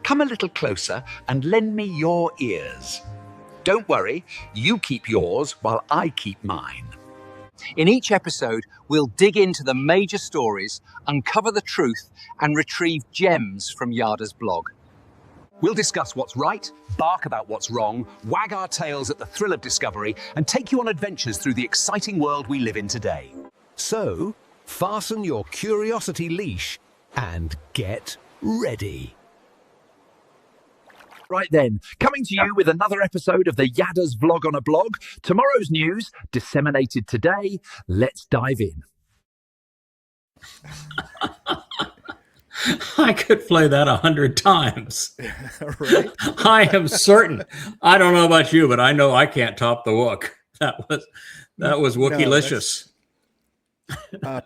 come a little closer and lend me your ears. Don't worry, you keep yours while I keep mine. In each episode, we'll dig into the major stories, uncover the truth, and retrieve gems from Yada's blog. We'll discuss what's right, bark about what's wrong, wag our tails at the thrill of discovery, and take you on adventures through the exciting world we live in today. So, fasten your curiosity leash and get ready. Right then, coming to you with another episode of the Yada's Vlog on a Blog. Tomorrow's news, disseminated today. Let's dive in. I could play that 100 times. Right? I am certain. I don't know about you, but I know I can't top the Wook. That was Wookylicious.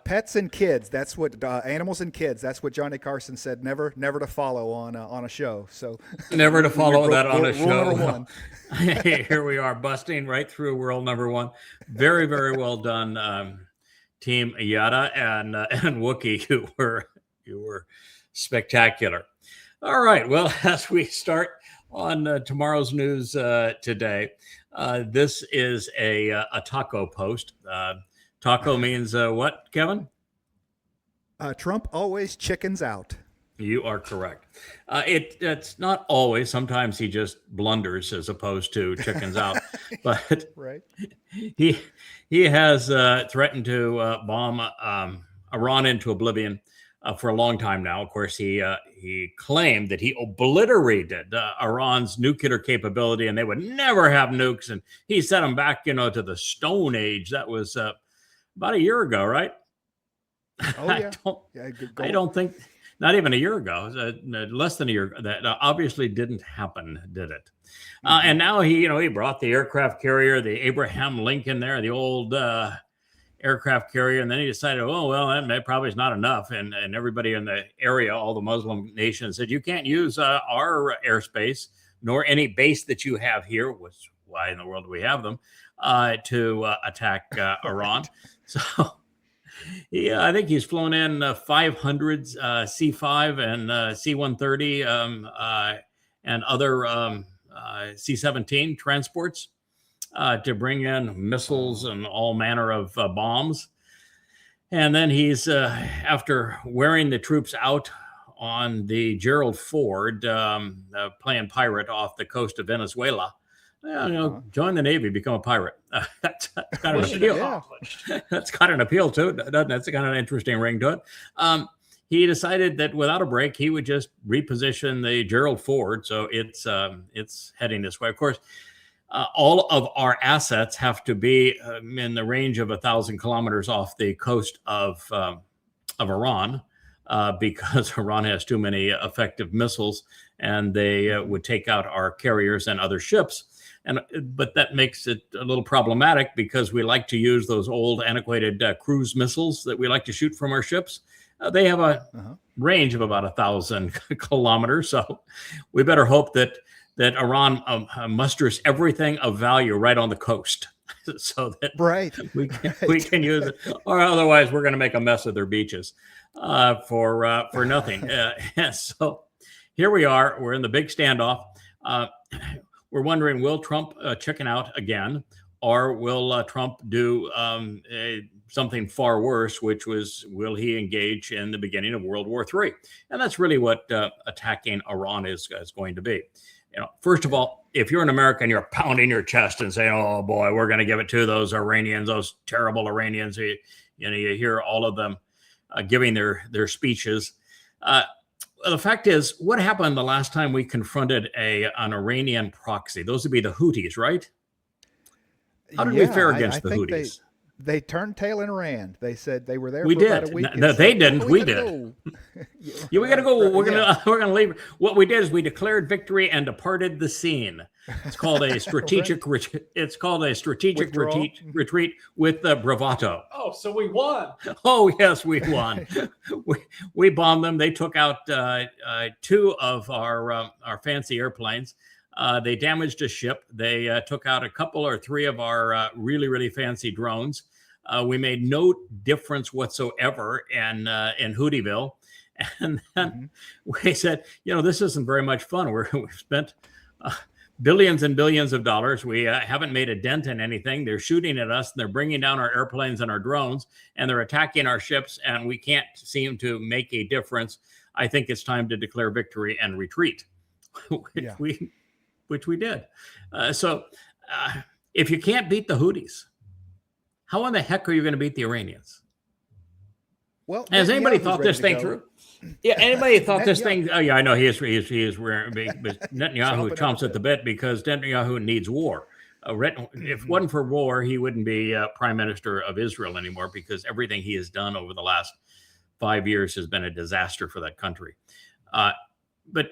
Pets and kids. That's what animals and kids. That's what Johnny Carson said. Never to follow on a show. So never to follow that on a rule show. Number one. Here we are, busting right through world number one. Very, very well done, Team Yada and Wookie. You were spectacular. All right. Well, as we start on tomorrow's news today, this is a taco post. Taco means what, Kevin? Trump always chickens out. You are correct. It's not always. Sometimes he just blunders as opposed to chickens out. But right. he has threatened to bomb Iran into oblivion for a long time now. Of course, he claimed that he obliterated Iran's nuclear capability and they would never have nukes. And he set them back, to the Stone Age. That was about a year ago, right? Oh, yeah. I don't think, not even a year ago, less than a year. That obviously didn't happen, did it? And now he brought the aircraft carrier, the Abraham Lincoln there, the old aircraft carrier. And then he decided, oh, well, that probably is not enough. And everybody in the area, all the Muslim nations said, you can't use our airspace, nor any base that you have here, which why in the world do we have them, to attack Iran. So I think he's flown in 500s, C5 and C-130 and other C-17 transports to bring in missiles and all manner of bombs. And then he's, after wearing the troops out on the Gerald Ford, playing pirate off the coast of Venezuela, join the Navy, become a pirate. That's got an appeal. Yeah. That's got an appeal to it, doesn't it? That's got an interesting ring to it. He decided that without a break, he would just reposition the Gerald Ford, so it's heading this way. Of course, all of our assets have to be in the range of 1,000 kilometers off the coast of Iran, because Iran has too many effective missiles, and they would take out our carriers and other ships. But that makes it a little problematic because we like to use those old antiquated cruise missiles that we like to shoot from our ships. They have a range of about 1,000 kilometers. So we better hope that Iran musters everything of value right on the coast so that we can use it. Or otherwise, we're going to make a mess of their beaches for nothing. So here we are. We're in the big standoff. We're wondering, will Trump chicken out again, or will Trump do something far worse, which was, will he engage in the beginning of World War III? And that's really what attacking Iran is going to be. First of all, if you're an American, you're pounding your chest and saying, oh boy, we're going to give it to those Iranians, those terrible Iranians. You hear all of them giving their speeches. The fact is, what happened the last time we confronted an Iranian proxy? Those would be the Houthis, right? How did we fare against the Houthis? They turned tail and ran. They said they were there for about a week. No, they didn't. We did. Yeah, we got to go. We're gonna leave. What we did is we declared victory and departed the scene. It's called a strategic. It's called a strategic retreat with bravado. Oh, so we won. Oh yes, we won. we bombed them. They took out 2 of our fancy airplanes. They damaged a ship. They took out a couple or 3 of our really, really fancy drones. We made no difference whatsoever in Houthiville. And then we said, this isn't very much fun. We've spent billions and billions of dollars. We haven't made a dent in anything. They're shooting at us. And they're bringing down our airplanes and our drones, and they're attacking our ships, and we can't seem to make a difference. I think it's time to declare victory and retreat, which we did. So if you can't beat the Houthis, how in the heck are you going to beat the Iranians? Well, has anybody thought this thing through? Yeah, anybody thought this thing? Oh, yeah, I know he is wearing. Netanyahu chomps at the bit because Netanyahu needs war. If it wasn't for war, he wouldn't be prime minister of Israel anymore, because everything he has done over the last 5 years has been a disaster for that country. But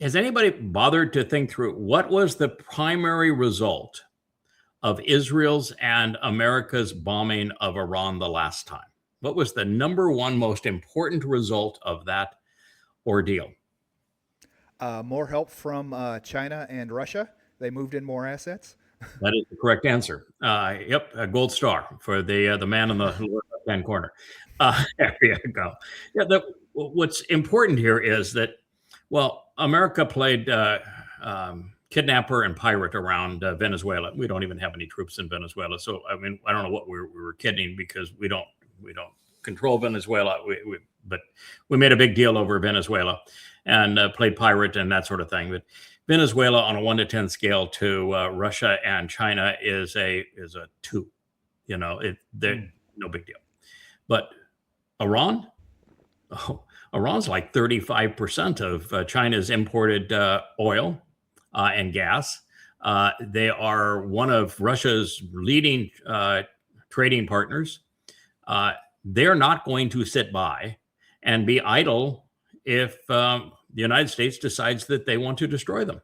has anybody bothered to think through what was the primary result of Israel's and America's bombing of Iran the last time? What was the number one most important result of that ordeal? More help from China and Russia. They moved in more assets. That is the correct answer. Yep, a gold star for the man in the lower left-hand corner. There you go. Yeah, what's important here is that, America played kidnapper and pirate around Venezuela. We don't even have any troops in Venezuela, so I don't know what we were kidding, because we don't control Venezuela, but we made a big deal over Venezuela and played pirate and that sort of thing. But Venezuela on a 1 to 10 scale to Russia and China is a 2. They're no big deal. But Iran, Iran's like 35% of China's imported oil and gas. They are one of Russia's leading trading partners. They're not going to sit by and be idle if the United States decides that they want to destroy them.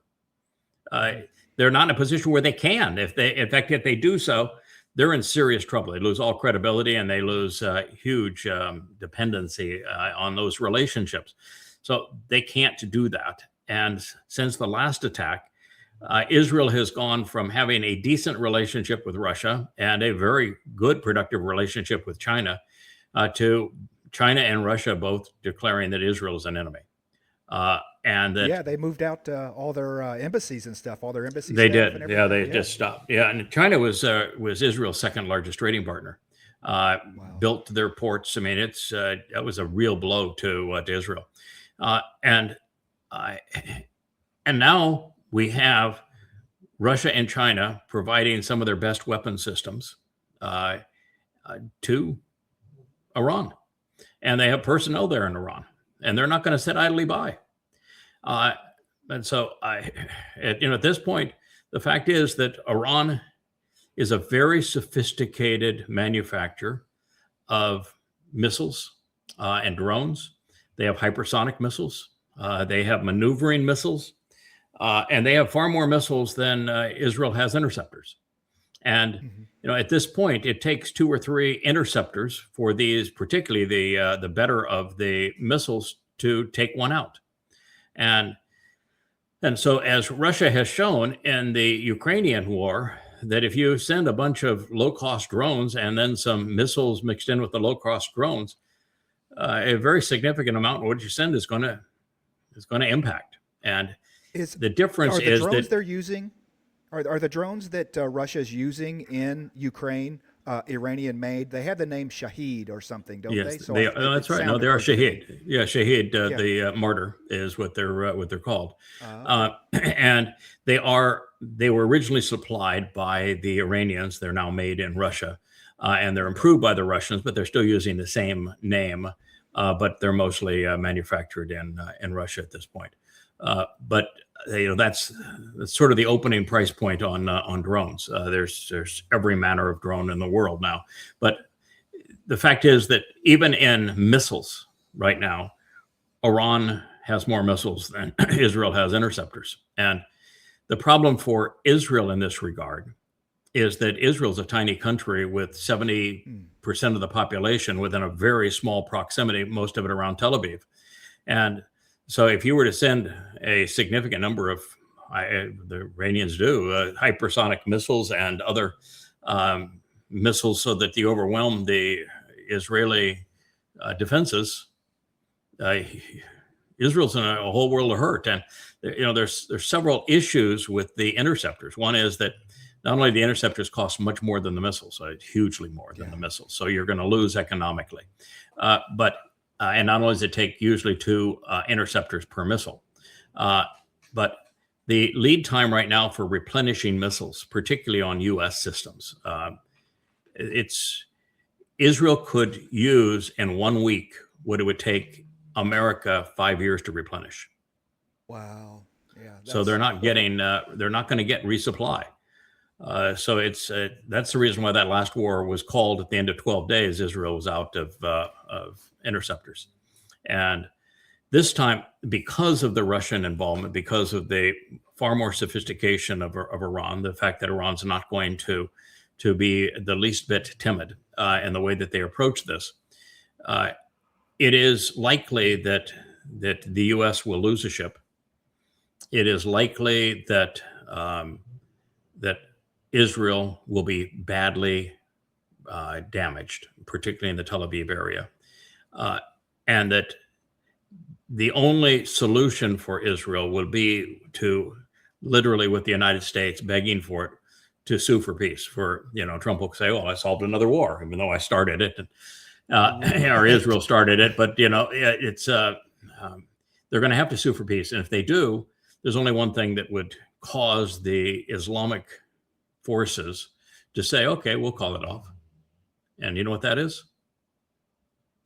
They're not in a position where they can. If they do so, they're in serious trouble. They lose all credibility, and they lose huge dependency on those relationships. So they can't do that. And since the last attack, Israel has gone from having a decent relationship with Russia and a very good, productive relationship with China to China and Russia both declaring that Israel is an enemy. And that, they moved out all their embassies and stuff. All their embassies. They did. Yeah, they just stopped. Yeah, and China was Israel's second largest trading partner. Built their ports. That was a real blow to Israel. And now we have Russia and China providing some of their best weapon systems to Iran, and they have personnel there in Iran, and they're not going to sit idly by. And so, at this point, the fact is that Iran is a very sophisticated manufacturer of missiles and drones. They have hypersonic missiles. They have maneuvering missiles. And they have far more missiles than Israel has interceptors. And at this point, it takes 2 or 3 interceptors for these, particularly the better of the missiles, to take one out. And so, as Russia has shown in the Ukrainian war, that if you send a bunch of low-cost drones and then some missiles mixed in with the low-cost drones, a very significant amount of what you send is going to impact. And the difference is that drones they're using are the drones that Russia is using in Ukraine Iranian made. They have the name Shahid or something, don't they? So that's right. No, they are Shahid. Yeah, Shahid, the martyr is what they're called. And they were originally supplied by the Iranians. They're now made in Russia, and they're improved by the Russians, but they're still using the same name. But they're mostly manufactured in Russia at this point. But that's sort of the opening price point on drones. There's every manner of drone in the world now. But the fact is that even in missiles right now, Iran has more missiles than Israel has interceptors. And the problem for Israel in this regard is that Israel's a tiny country with 70% of the population within a very small proximity, most of it around Tel Aviv. And so if you were to send a significant number of, the Iranians do, hypersonic missiles and other missiles so that they overwhelm the Israeli defenses, Israel's in a whole world of hurt. And there's several issues with the interceptors. One is that not only the interceptors cost much more than the missiles, hugely more than the missiles, so you're going to lose economically. But and not only does it take usually 2 interceptors per missile, but the lead time right now for replenishing missiles, particularly on U.S. systems, Israel could use in 1 week what it would take America 5 years to replenish. Wow. Yeah. So they're not getting, they're not going to get resupply. So that's the reason why that last war was called at the end of 12 days. Israel was out of interceptors. And this time, because of the Russian involvement, because of the far more sophistication of Iran, the fact that Iran's not going to be the least bit timid in the way that they approach this, it is likely that the U.S. will lose a ship. It is likely that that Israel will be badly damaged, particularly in the Tel Aviv area, and that the only solution for Israel will be to literally, with the United States begging for it, to sue for peace. For Trump will say, "Well, I solved another war, even though I started it." Or Israel started it, but it's they're going to have to sue for peace, and if they do, there's only one thing that would cause the Islamic forces to say, "Okay, we'll call it off," and you know what that is?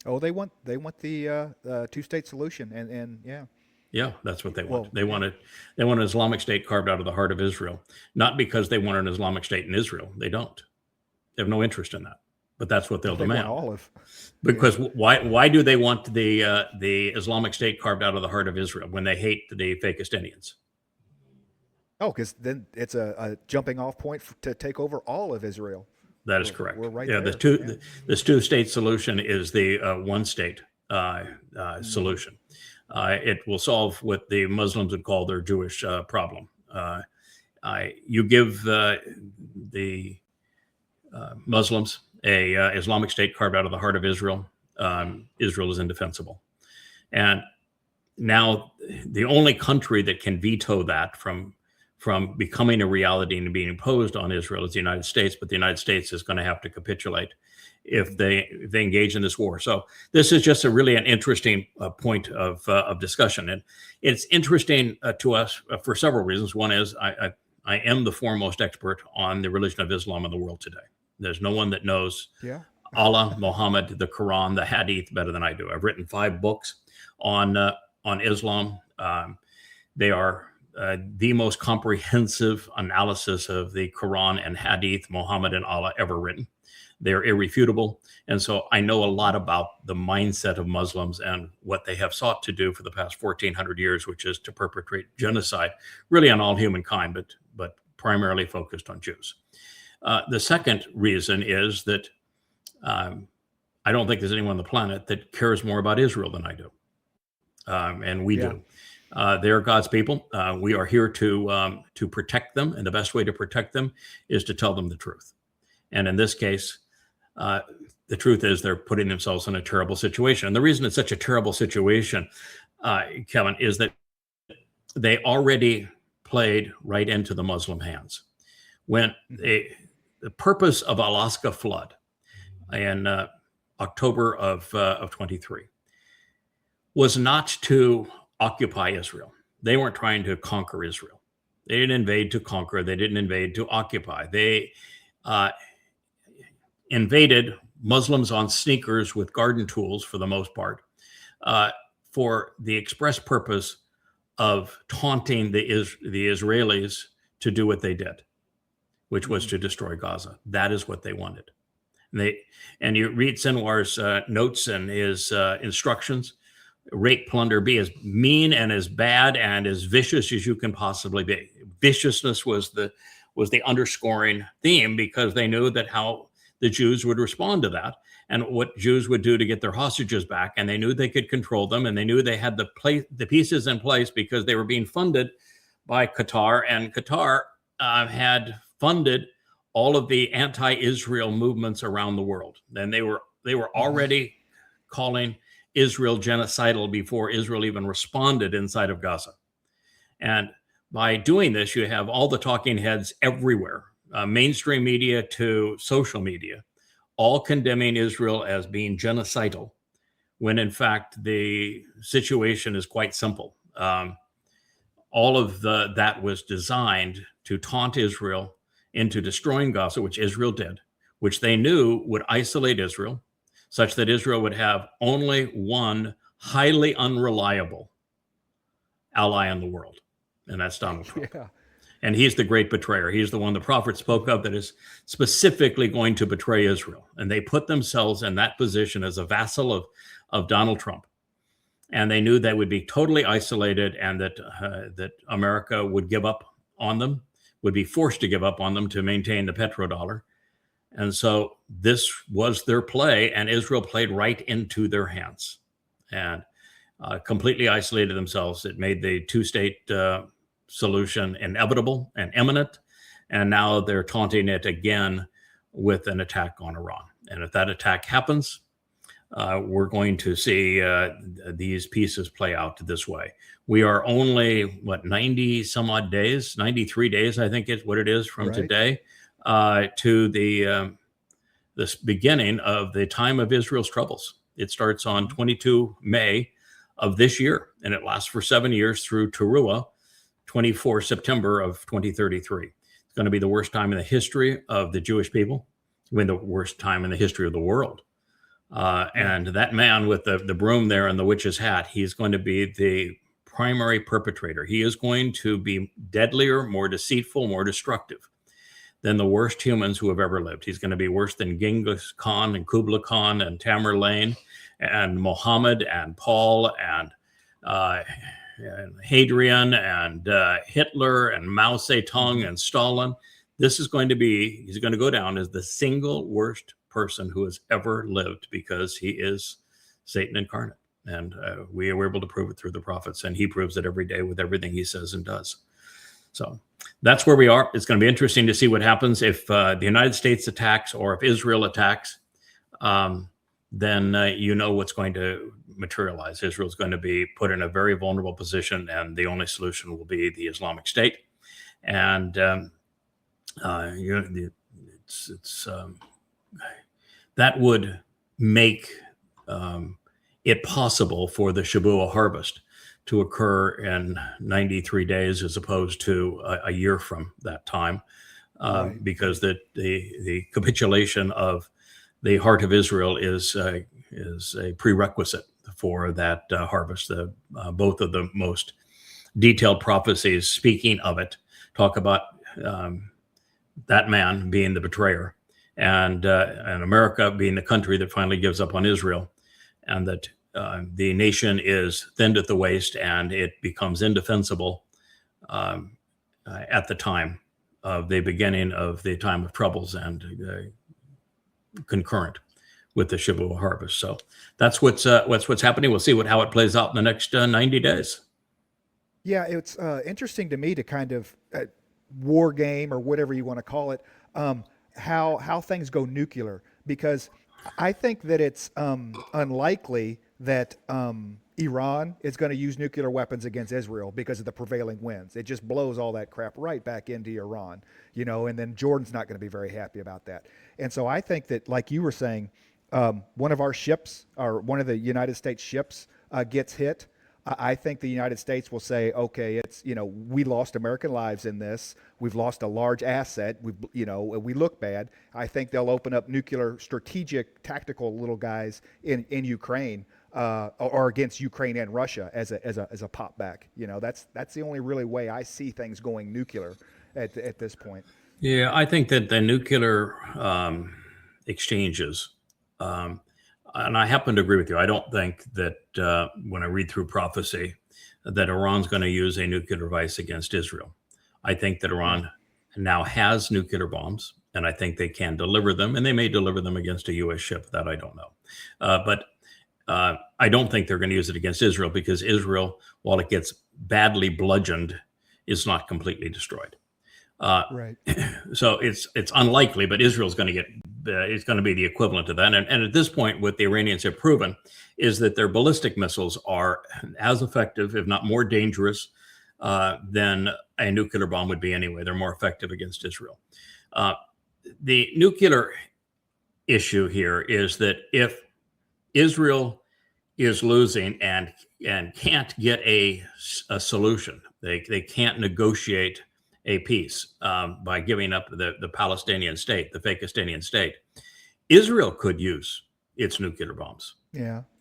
Oh, they want the 2-state solution, and yeah, that's what they want. Well, they want an Islamic State carved out of the heart of Israel, not because they want an Islamic State in Israel. They don't. They have no interest in that. But that's what they'll demand. Because why do they want the Islamic State carved out of the heart of Israel when they hate the Fakistinians? Oh, because then it's a jumping off point to take over all of Israel. That is correct. We're right there. The 2-state solution is the 1-state solution. It will solve what the Muslims would call their Jewish problem. You give the Muslims a Islamic State carved out of the heart of Israel, Israel is indefensible. And now the only country that can veto that from becoming a reality and being imposed on Israel is the United States, but the United States is going to have to capitulate if they engage in this war. So this is just really an interesting point of discussion. And it's interesting to us for several reasons. One is I am the foremost expert on the religion of Islam in the world today. There's no one that knows Allah, Muhammad, the Quran, the Hadith better than I do. I've written 5 books on Islam. They are the most comprehensive analysis of the Quran and Hadith, Muhammad and Allah ever written. They're irrefutable. And so I know a lot about the mindset of Muslims and what they have sought to do for the past 1,400 years, which is to perpetrate genocide, really on all humankind, but primarily focused on Jews. The second reason is that I don't think there's anyone on the planet that cares more about Israel than I do. And we do. They are God's people. We are here to protect them. And the best way to protect them is to tell them the truth. And in this case, the truth is they're putting themselves in a terrible situation. And the reason it's such a terrible situation, Kevin, is that they already played right into the Muslim hands. When the purpose of Alaska flood in October of 23 was not to occupy Israel. They weren't trying to conquer Israel. They didn't invade to conquer. They didn't invade to occupy. They invaded Muslims on sneakers with garden tools for the most part, for the express purpose of taunting the Israelis to do what they did, which was to destroy Gaza. That is what they wanted. And you read Sinwar's notes and his instructions: rape, plunder, be as mean and as bad and as vicious as you can possibly be. Viciousness was the underscoring theme, because they knew that how the Jews would respond to that and what Jews would do to get their hostages back. And they knew they could control them, and they knew they had the pieces in place because they were being funded by Qatar, and Qatar had funded all of the anti-Israel movements around the world. And they were already calling Israel genocidal before Israel even responded inside of Gaza. And by doing this, you have all the talking heads everywhere, mainstream media to social media, all condemning Israel as being genocidal, when in fact the situation is quite simple. All of that was designed to taunt Israel into destroying Gaza, which Israel did, which they knew would isolate Israel, such that Israel would have only one highly unreliable ally in the world, and that's Donald Trump. Yeah. And he's the great betrayer. He's the one the prophet spoke of that is specifically going to betray Israel. And they put themselves in that position as a vassal of Donald Trump. And they knew they would be totally isolated, and that America would give up on them, would be forced to give up on them to maintain the petrodollar. And so this was their play, and Israel played right into their hands and completely isolated themselves. It made the two-state solution inevitable and imminent, and now they're taunting it again with an attack on Iran. And if that attack happens, we're going to see these pieces play out this way. We are only, 90 some odd days, 93 days, I think is what it is from today, to this beginning of the time of Israel's troubles. It starts on 22 May of this year, and it lasts for 7 years through Taruw'ah, 24 September of 2033. It's going to be the worst time in the history of the Jewish people, the worst time in the history of the world. And that man with the broom there and the witch's hat, he's going to be the primary perpetrator. He is going to be deadlier, more deceitful, more destructive than the worst humans who have ever lived. He's going to be worse than Genghis Khan and Kublai Khan and Tamerlane and Muhammad and Paul and Hadrian and Hitler and Mao Zedong and Stalin. He's going to go down as the single worst person who has ever lived, because he is Satan incarnate. And we were able to prove it through the prophets, and he proves it every day with everything he says and does. So that's where we are. It's going to be interesting to see what happens if the United States attacks, or if Israel attacks. Then you know what's going to materialize. Israel's going to be put in a very vulnerable position, and the only solution will be the Islamic State. And that would make it possible for the Shavuot harvest to occur in 93 days as opposed to a year from that time, because the capitulation of the heart of Israel is a prerequisite for that harvest. Both of the most detailed prophecies speaking of it talk about that man being the betrayer, and America being the country that finally gives up on Israel, and that the nation is thinned at the waist and it becomes indefensible at the time of the beginning of the time of troubles and concurrent with the Shavuot harvest. So that's what's happening. We'll see how it plays out in the next 90 days. Yeah, it's interesting to me to kind of war game, or whatever you want to call it, how things go nuclear, because I think that it's unlikely that Iran is going to use nuclear weapons against Israel because of the prevailing winds. It just blows all that crap right back into Iran, and then Jordan's not going to be very happy about that. And so I think that, like you were saying, one of our ships, or one of the United States ships gets hit. I think the United States will say, okay, it's, we lost American lives in this. We've lost a large asset. We look bad. I think they'll open up nuclear strategic tactical little guys in Ukraine, or against Ukraine and Russia as a pop back. That's the only really way I see things going nuclear at this point. Yeah, I think that the nuclear exchanges, and I happen to agree with you. I don't think that when I read through prophecy that Iran's going to use a nuclear device against Israel. I think that Iran now has nuclear bombs, and I think they can deliver them, and they may deliver them against a U.S. ship. That I don't know. But I don't think they're going to use it against Israel, because Israel, while it gets badly bludgeoned, is not completely destroyed. Right. So it's unlikely, but Israel's going to get it's going to be the equivalent to that. And at this point, what the Iranians have proven is that their ballistic missiles are as effective, if not more dangerous, than a nuclear bomb would be anyway. They're more effective against Israel. The nuclear issue here is that if Israel is losing and can't get a solution, they can't negotiate a peace by giving up the Palestinian state, the Fakistinian state, Israel could use its nuclear bombs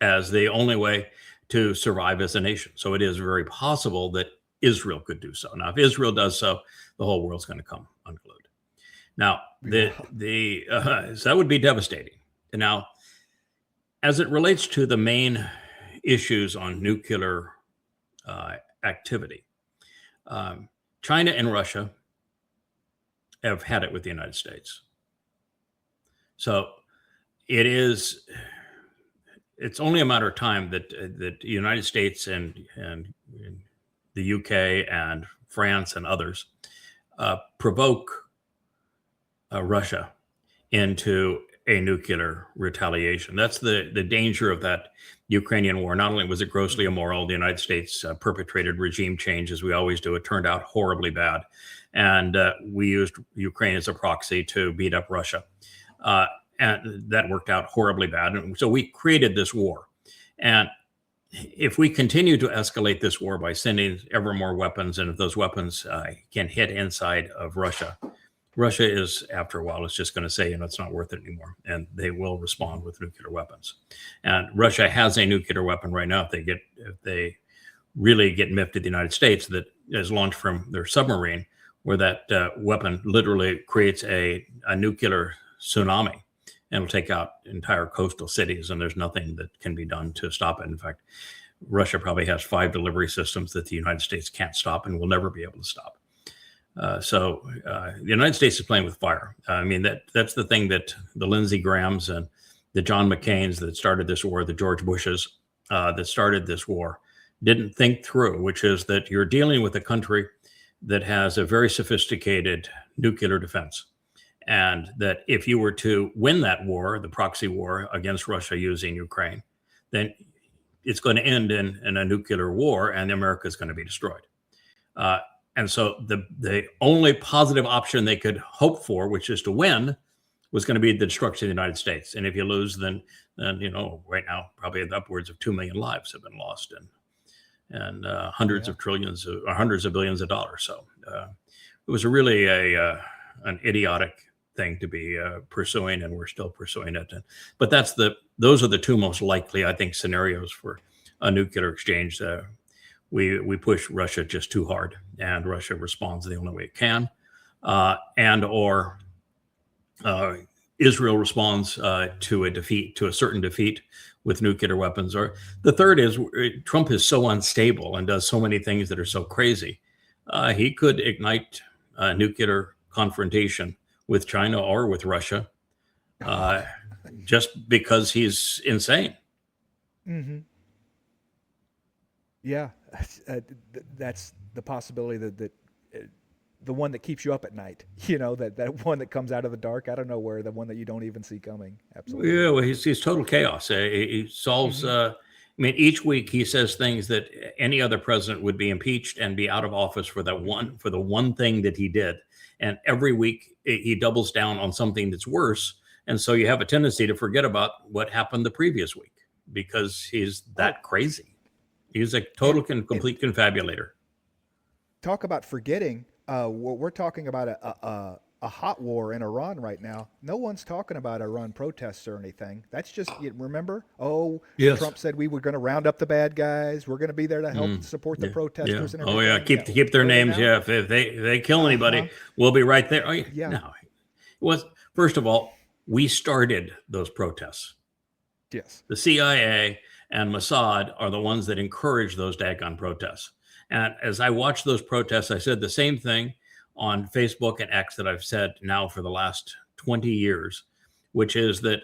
as the only way to survive as a nation. So it is very possible that Israel could do so. Now, if Israel does so, the whole world's going to come unglued. Now, so that would be devastating. And now, as it relates to the main issues on nuclear activity, China and Russia have had it with the United States. So it's only a matter of time that the United States and the UK and France and others provoke Russia into a nuclear retaliation. That's the danger of that Ukrainian war. Not only was it grossly immoral, the United States perpetrated regime change, as we always do. It turned out horribly bad. And we used Ukraine as a proxy to beat up Russia. And that worked out horribly bad. And so we created this war. And if we continue to escalate this war by sending ever more weapons, and if those weapons can hit inside of Russia, Russia is, after a while, it's just going to say, it's not worth it anymore. And they will respond with nuclear weapons. And Russia has a nuclear weapon right now. If they really get miffed at the United States, that is launched from their submarine, where that weapon literally creates a nuclear tsunami and will take out entire coastal cities. And there's nothing that can be done to stop it. In fact, Russia probably has 5 delivery systems that the United States can't stop and will never be able to stop. So the United States is playing with fire. I mean, that's the thing that the Lindsey Grahams and the John McCains that started this war, the George Bushes that started this war, didn't think through, which is that you're dealing with a country that has a very sophisticated nuclear defense. And that if you were to win that war, the proxy war against Russia using Ukraine, then it's going to end in a nuclear war and America is going to be destroyed. And so the only positive option they could hope for, which is to win, was going to be the destruction of the United States. And if you lose, then right now, probably upwards of 2 million lives have been lost and hundreds of trillions or hundreds of billions of dollars. So it was really an idiotic thing to be pursuing, and we're still pursuing it. But those are the two most likely, I think, scenarios for a nuclear exchange. We push Russia just too hard, and Russia responds the only way it can, or Israel responds to a certain defeat with nuclear weapons. Or the third is Trump is so unstable and does so many things that are so crazy. He could ignite a nuclear confrontation with China or with Russia just because he's insane. Mm-hmm. Yeah, that's the possibility that the one that keeps you up at night, that one that comes out of the dark out of nowhere, the one that you don't even see coming. Absolutely. Yeah, well, he's total chaos. He solves, each week he says things that any other president would be impeached and be out of office for the one thing that he did. And every week he doubles down on something that's worse. And so you have a tendency to forget about what happened the previous week because he's that crazy. He's a total complete confabulator. Talk about forgetting. We're talking about a hot war in Iran right now. No one's talking about Iran protests or anything. That's just, remember? Yes. Trump said we were going to round up the bad guys. We're going to be there to help support the protesters. Yeah. And everything. Keep their names. Yeah, if they kill anybody, we'll be right there. Oh yeah. No, it was, first of all, we started those protests. Yes. The CIA and Mossad are the ones that encourage those daggone protests. And as I watched those protests, I said the same thing on Facebook and X that I've said now for the last 20 years, which is that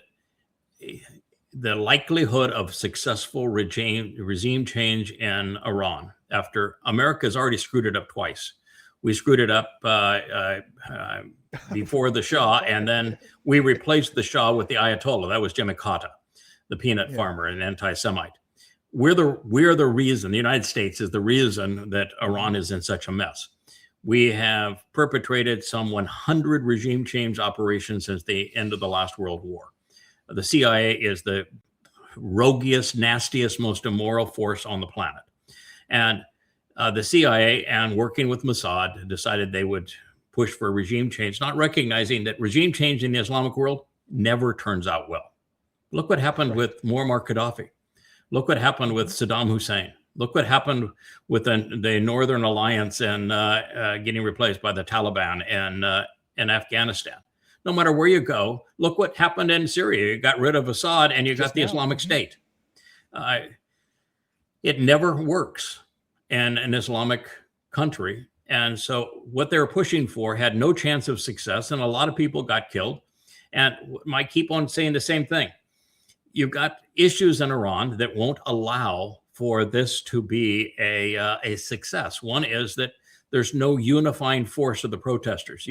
the likelihood of successful regime change in Iran, after America's already screwed it up twice we screwed it up before the Shah, and then we replaced the Shah with the Ayatollah. That was Jimmy Carter, the peanut farmer and anti-Semite. We're the reason. The United States is the reason that Iran is in such a mess. We have perpetrated some 100 regime change operations since the end of the last World War. The CIA is the roguiest, nastiest, most immoral force on the planet. And the CIA, and working with Mossad, decided they would push for regime change, not recognizing that regime change in the Islamic world never turns out well. Look what happened with Muammar Gaddafi. Look what happened with Saddam Hussein. Look what happened with the Northern Alliance and getting replaced by the Taliban in Afghanistan. No matter where you go, look what happened in Syria. You got rid of Assad and you got the Islamic State. It never works in an Islamic country. And so what they were pushing for had no chance of success, and a lot of people got killed. And I keep on saying the same thing. You've got issues in Iran that won't allow for this to be a success. One is that there's no unifying force of the protesters.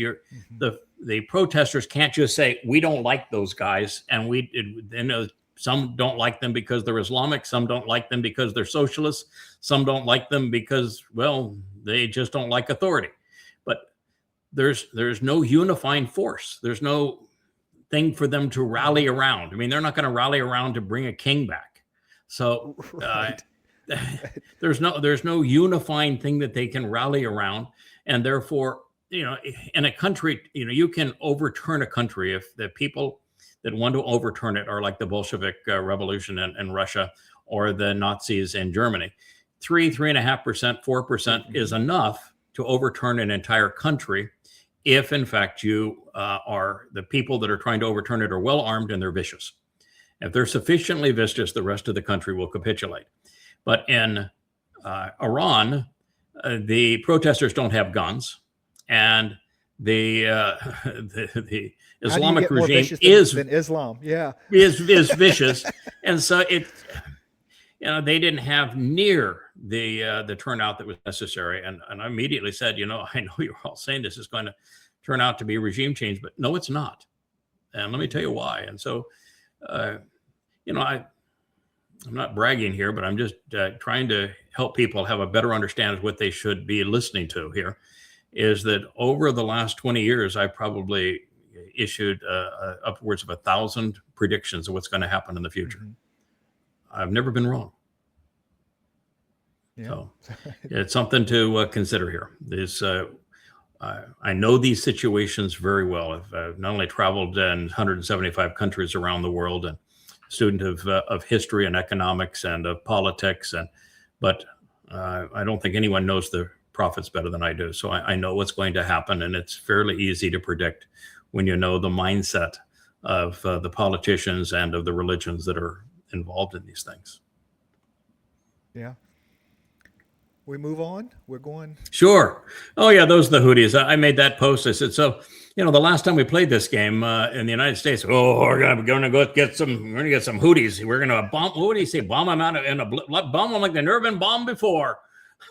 The protesters can't just say, we don't like those guys, and some don't like them because they're Islamic, some don't like them because they're socialists, some don't like them because, well, they just don't like authority. But there's no unifying force. There's no thing for them to rally around. I mean, they're not going to rally around to bring a king back. So there's no unifying thing that they can rally around. And therefore, in a country, you can overturn a country if the people that want to overturn it are like the Bolshevik Revolution in Russia or the Nazis in Germany. 3.5%, 4% is enough to overturn an entire country if, in fact, you are the people that are trying to overturn it are well armed and they're vicious. If they're sufficiently vicious, the rest of the country will capitulate. But in Iran, the protesters don't have guns, and the Islamic regime is than Islam, is vicious, and so they didn't have near the turnout that was necessary. And I immediately said, I know you're all saying this is going to turn out to be regime change, but no, it's not. And let me tell you why. And so, I'm not bragging here, but I'm just trying to help people have a better understanding of what they should be listening to here, is that over the last 20 years, I probably issued upwards of 1,000 predictions of what's going to happen in the future. Mm-hmm. I've never been wrong. Yeah. So it's something to consider here. I know these situations very well. I've not only traveled in 175 countries around the world and student of history and economics and of politics, but I don't think anyone knows the prophets better than I do. So I know what's going to happen, and it's fairly easy to predict when you know the mindset of the politicians and of the religions that are involved in these things. Yeah. We move on. We're going. Sure. Oh yeah, those are the Houthis. I made that post. I said, so the last time we played this game in the United States, we're gonna go get some. We're gonna get some Houthis. We're gonna bomb. What do you say? Bomb them out bomb them like they've never been bombed before.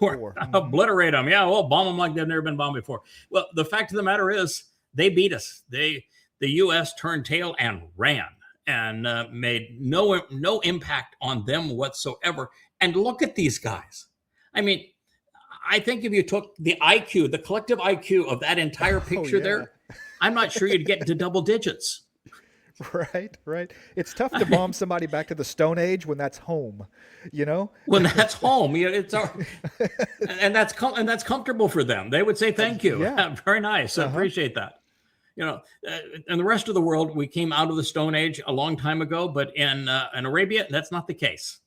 Obliterate them. Yeah, we'll bomb them like they've never been bombed before. Well, the fact of the matter is, they beat us. The U.S. turned tail and ran, and made no impact on them whatsoever. And look at these guys. I mean, I think if you took the IQ, the collective IQ of that entire picture there, I'm not sure you'd get into double digits. Right. It's tough to bomb somebody back to the Stone Age when that's home, When that's home, and that's comfortable for them. They would say thank you. Yeah. Very nice. I appreciate that. In the rest of the world, we came out of the Stone Age a long time ago, but in Arabia, that's not the case.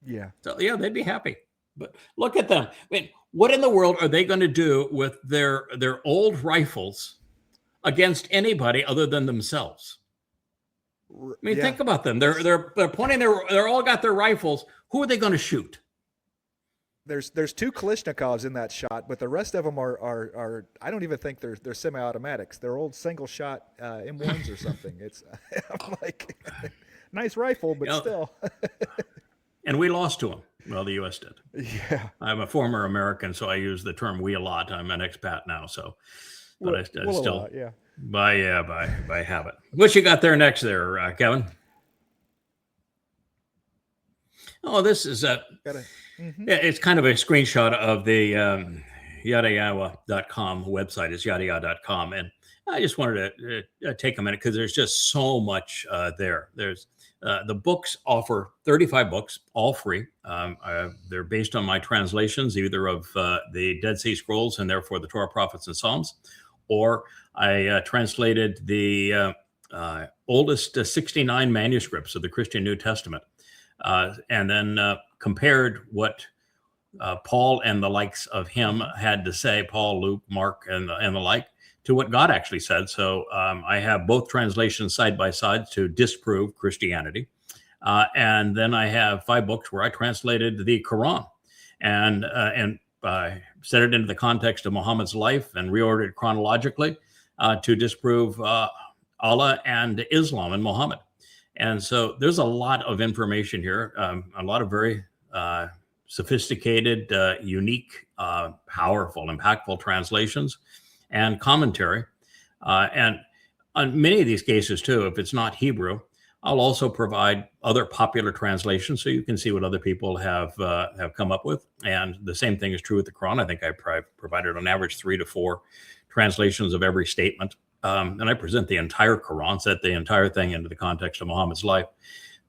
Yeah. So they'd be happy. But look at them. I mean, what in the world are they going to do with their old rifles against anybody other than themselves? I mean, think about them. They're pointing they're all got their rifles. Who are they going to shoot? There's 2 Kalashnikovs in that shot, but the rest of them are I don't even think they're semi-automatics. They're old single shot M1s or something. It's I'm like, nice rifle, but still. And we lost to them. Well, the U.S. did. Yeah. I'm a former American, so I use the term "we" a lot. I'm an expat now, so, but I Well, a still lot, yeah. by habit. What you got there next, there, Kevin? Oh, this is it's kind of a screenshot of the YAHOWAH.com website. It's YAHOWAH.com, and I just wanted to take a minute because there's just so much there. There's the books offer 35 books, all free. They're based on my translations, either of the Dead Sea Scrolls and therefore the Torah, Prophets, and Psalms, or I translated the oldest 69 manuscripts of the Christian New Testament, and then compared what Paul and the likes of him had to say, Paul, Luke, Mark, and the like, to what God actually said. So I have both translations side by side to disprove Christianity. And then I have 5 books where I translated the Quran and set it into the context of Muhammad's life and reordered it chronologically to disprove Allah and Islam and Muhammad. And so there's a lot of information here, a lot of very sophisticated, unique, powerful, impactful translations and commentary. And on many of these cases, too, if it's not Hebrew, I'll also provide other popular translations so you can see what other people have come up with. And the same thing is true with the Quran. I think I provided on average 3 to 4 translations of every statement. And I present the entire Quran, set the entire thing into the context of Muhammad's life.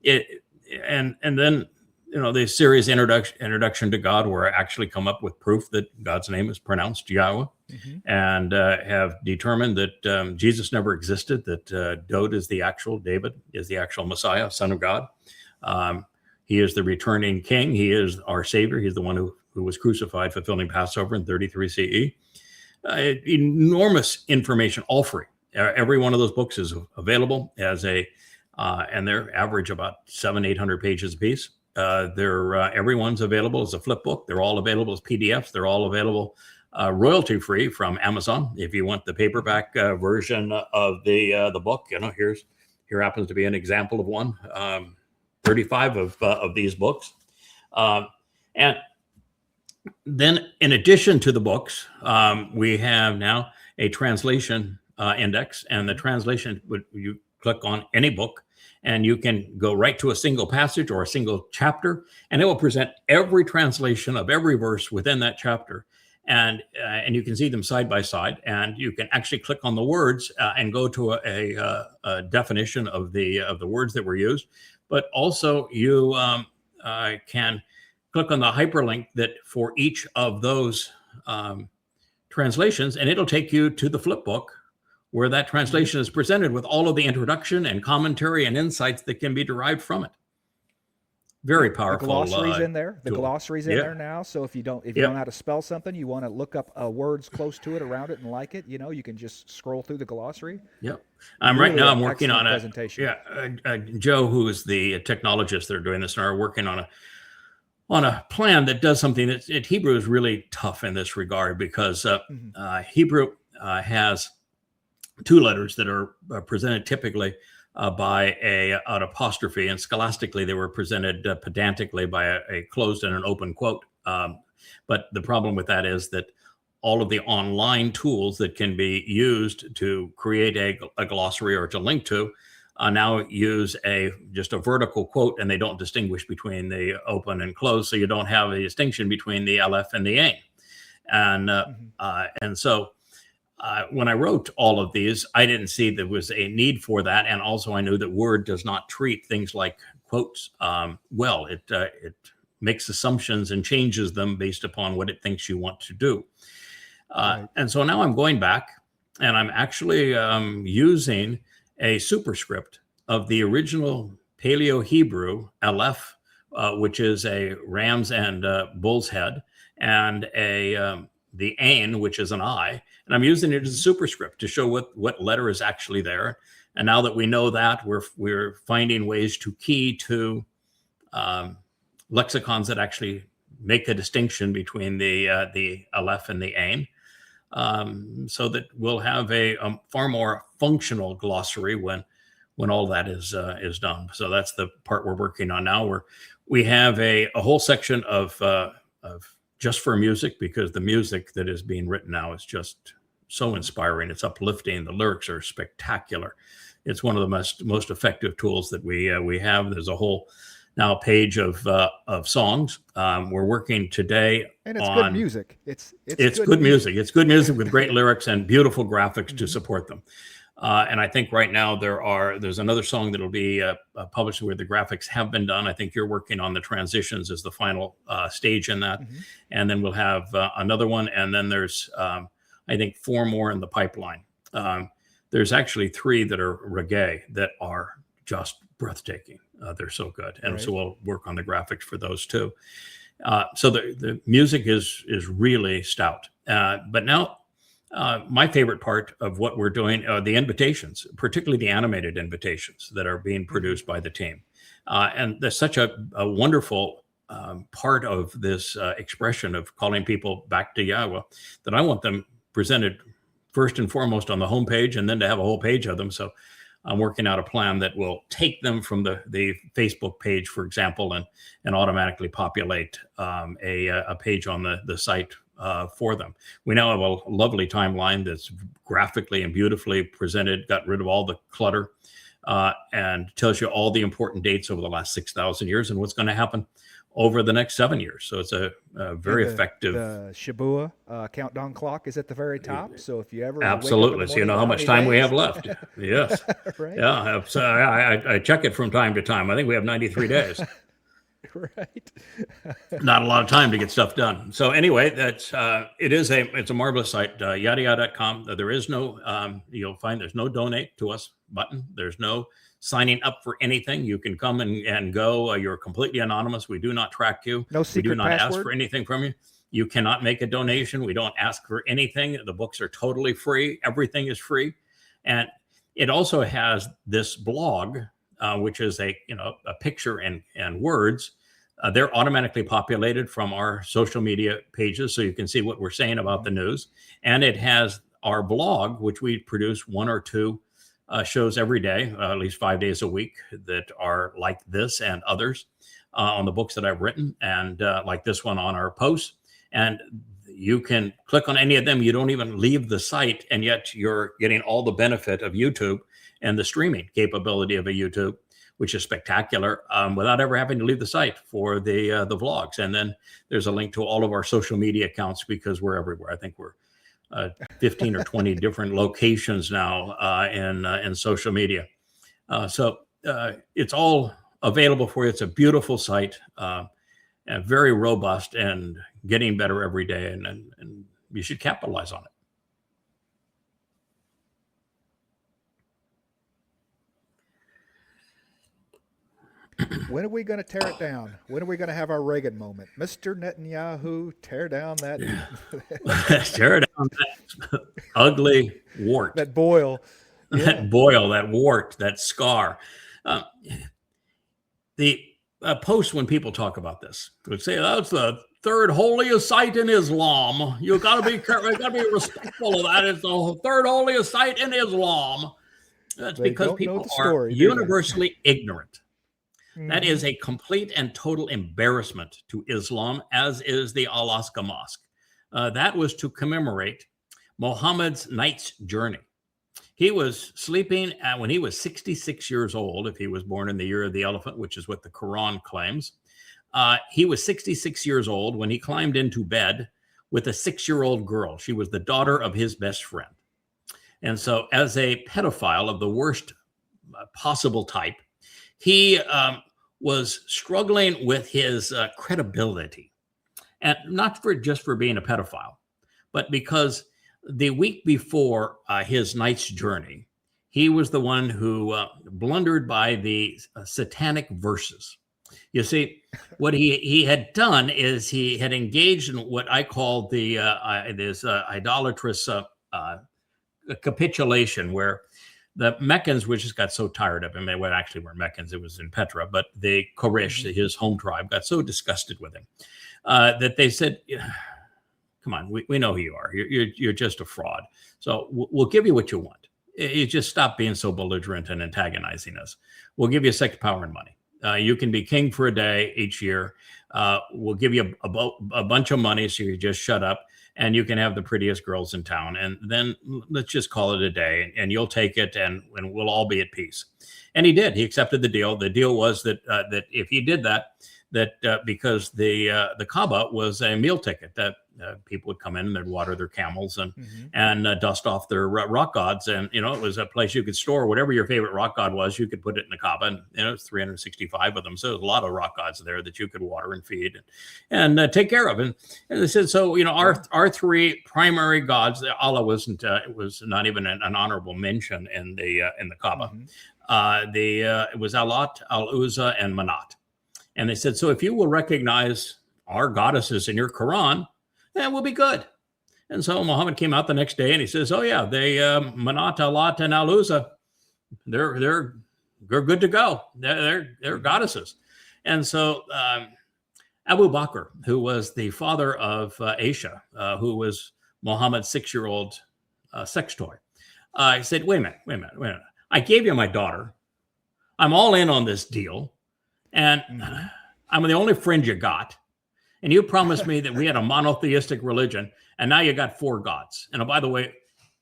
And then, the series introduction to God, where I actually come up with proof that God's name is pronounced Yahweh, and have determined that Jesus never existed, that David is the actual Messiah, Son of God. He is the returning king. He is our Savior. He's the one who was crucified, fulfilling Passover in 33 CE. Enormous information, all free. Every one of those books is available as and they're average about 700-800 pages a piece. Everyone's available as a flip book. They're all available as PDFs. They're all available royalty free from Amazon. If you want the paperback version of the book, here happens to be an example of one. 35 of these books, and then in addition to the books, we have now a translation index, and the translation, you click on any book and you can go right to a single passage or a single chapter, and it will present every translation of every verse within that chapter. And you can see them side by side, and you can actually click on the words and go to a definition of the words that were used. But also you can click on the hyperlink that for each of those translations, and it'll take you to the flip book where that translation is presented with all of the introduction and commentary and insights that can be derived from it. Very powerful. The glossary's in there. The glossary's in there now. So if you don't know how to spell something, you want to look up words close to it, around it, and like it, you can just scroll through the glossary. Yep. I'm working on presentation. Joe, who is the technologist that are doing this, and are working on a plan that does something that Hebrew is really tough in this regard, because Hebrew has 2 letters that are presented typically by an apostrophe, and scholastically they were presented pedantically by a closed and an open quote. But the problem with that is that all of the online tools that can be used to create a glossary or to link to now use just a vertical quote, and they don't distinguish between the open and closed, so you don't have a distinction between the aleph and the ain. And so when I wrote all of these, I didn't see there was a need for that. And also I knew that Word does not treat things like quotes well. It makes assumptions and changes them based upon what it thinks you want to do. And so now I'm going back, and I'm actually using a superscript of the original Paleo-Hebrew aleph, which is a ram's and bull's head, and the ain, which is an I, and I'm using it as a superscript to show what letter is actually there. And now that we know that, we're finding ways to key to lexicons that actually make a distinction between the aleph and the ain, so that we'll have a far more functional glossary when when all that is done. So that's the part we're working on now. We have a whole section of just for music, because the music that is being written now is just so inspiring. It's uplifting. The lyrics are spectacular. It's one of the most effective tools that we have. There's a whole now page of songs. We're working today, and it's good music. It's good music. It's good music with great lyrics and beautiful graphics to support them. And I think right now there's another song that'll be published where the graphics have been done. I think you're working on the transitions as the final stage in that, and then we'll have another one, and then there's I think 4 more in the pipeline. There's actually 3 that are reggae that are just breathtaking. They're so good. And so we'll work on the graphics for those too. So the music is really stout. But now my favorite part of what we're doing are the invitations, particularly the animated invitations that are being produced by the team. And there's such a wonderful part of this expression of calling people back to Yahweh that I want them presented first and foremost on the homepage, and then to have a whole page of them. So I'm working out a plan that will take them from the Facebook page, for example, and automatically populate a page on the site for them. We now have a lovely timeline that's graphically and beautifully presented, got rid of all the clutter, and tells you all the important dates over the last 6,000 years and what's going to happen over the next 7 years. So it's a very effective. The Shabuah countdown clock is at the very top. So if you ever absolutely, so you know how much time we have left. Yes, right. Yeah. So I check it from time to time. I think we have 93 days. Right. Not a lot of time to get stuff done. So anyway, it's a marvelous site. YAHOWAH.com. There is no you'll find there's no donate to us button. There's no signing up for anything. You can come and go. You're completely anonymous. We do not track you. No secret We do not password? ask for anything from you. You cannot make a donation. We don't ask for anything. The books are totally free. Everything is free. And it also has this blog, which is a picture and words. They're automatically populated from our social media pages, so you can see what we're saying about the news. And it has our blog, which we produce 1 or 2 shows every day, at least 5 days a week, that are like this and others on the books that I've written, and like this one on our posts. And you can click on any of them. You don't even leave the site, and yet you're getting all the benefit of YouTube and the streaming capability of a YouTube, which is spectacular, without ever having to leave the site for the vlogs. And then there's a link to all of our social media accounts, because we're everywhere. I think we're 15 or 20 different locations now in social media. So it's all available for you. It's a beautiful site, and very robust and getting better every day. And you should capitalize on it. When are we going to tear it down? When are we going to have our Reagan moment? Mr. Netanyahu, tear down that... tear down that ugly wart. That boil. That boil, that wart, that scar. The post, when people talk about this, would say, that's the 3rd holiest site in Islam. You got to be careful. You got to be respectful of that. It's the 3rd holiest site in Islam. That's because people are universally ignorant. That is a complete and total embarrassment to Islam, as is the Al-Aqsa Mosque. That was to commemorate Muhammad's night's journey. He was sleeping when he was 66 years old, if he was born in the year of the elephant, which is what the Quran claims. He was 66 years old when he climbed into bed with a 6-year-old girl. She was the daughter of his best friend. And so, as a pedophile of the worst possible type, he was struggling with his credibility, and not just for being a pedophile, but because the week before his night's journey, he was the one who blundered by the satanic verses. You see, what he had done is he had engaged in what I call this idolatrous capitulation, where the Meccans, which just got so tired of him, they actually weren't Meccans, it was in Petra, but the Quraysh, his home tribe, got so disgusted with him that they said, come on, we know who you are. You're just a fraud. So we'll give you what you want. you just stop being so belligerent and antagonizing us. We'll give you sex, power, and money. You can be king for a day each year. We'll give you a bunch of money so you just shut up, and you can have the prettiest girls in town. And then let's just call it a day, and you'll take it, and we'll all be at peace. And he did. He accepted the deal. The deal was that if he did that because the Kaaba was a meal ticket, that people would come in and they'd water their camels and dust off their rock gods. And, it was a place you could store whatever your favorite rock god was. You could put it in the Kaaba, and it's 365 of them. So there's a lot of rock gods there that you could water and feed and take care of. And they said, so, our three primary gods, Allah wasn't, it was not even an honorable mention in the Kaaba. It was Allat, Al-Uzza, and Manat. And they said, so if you will recognize our goddesses in your Quran, then we'll be good. And so Muhammad came out the next day and he says, oh yeah, they Manat, Allat, and Al-Uzza, they're good to go. They're goddesses. And so Abu Bakr, who was the father of Aisha, who was Muhammad's 6-year-old sex toy, he said, wait a minute. I gave you my daughter. I'm all in on this deal. And I'm the only friend you got. And you promised me that we had a monotheistic religion. And now you got 4 gods. And by the way,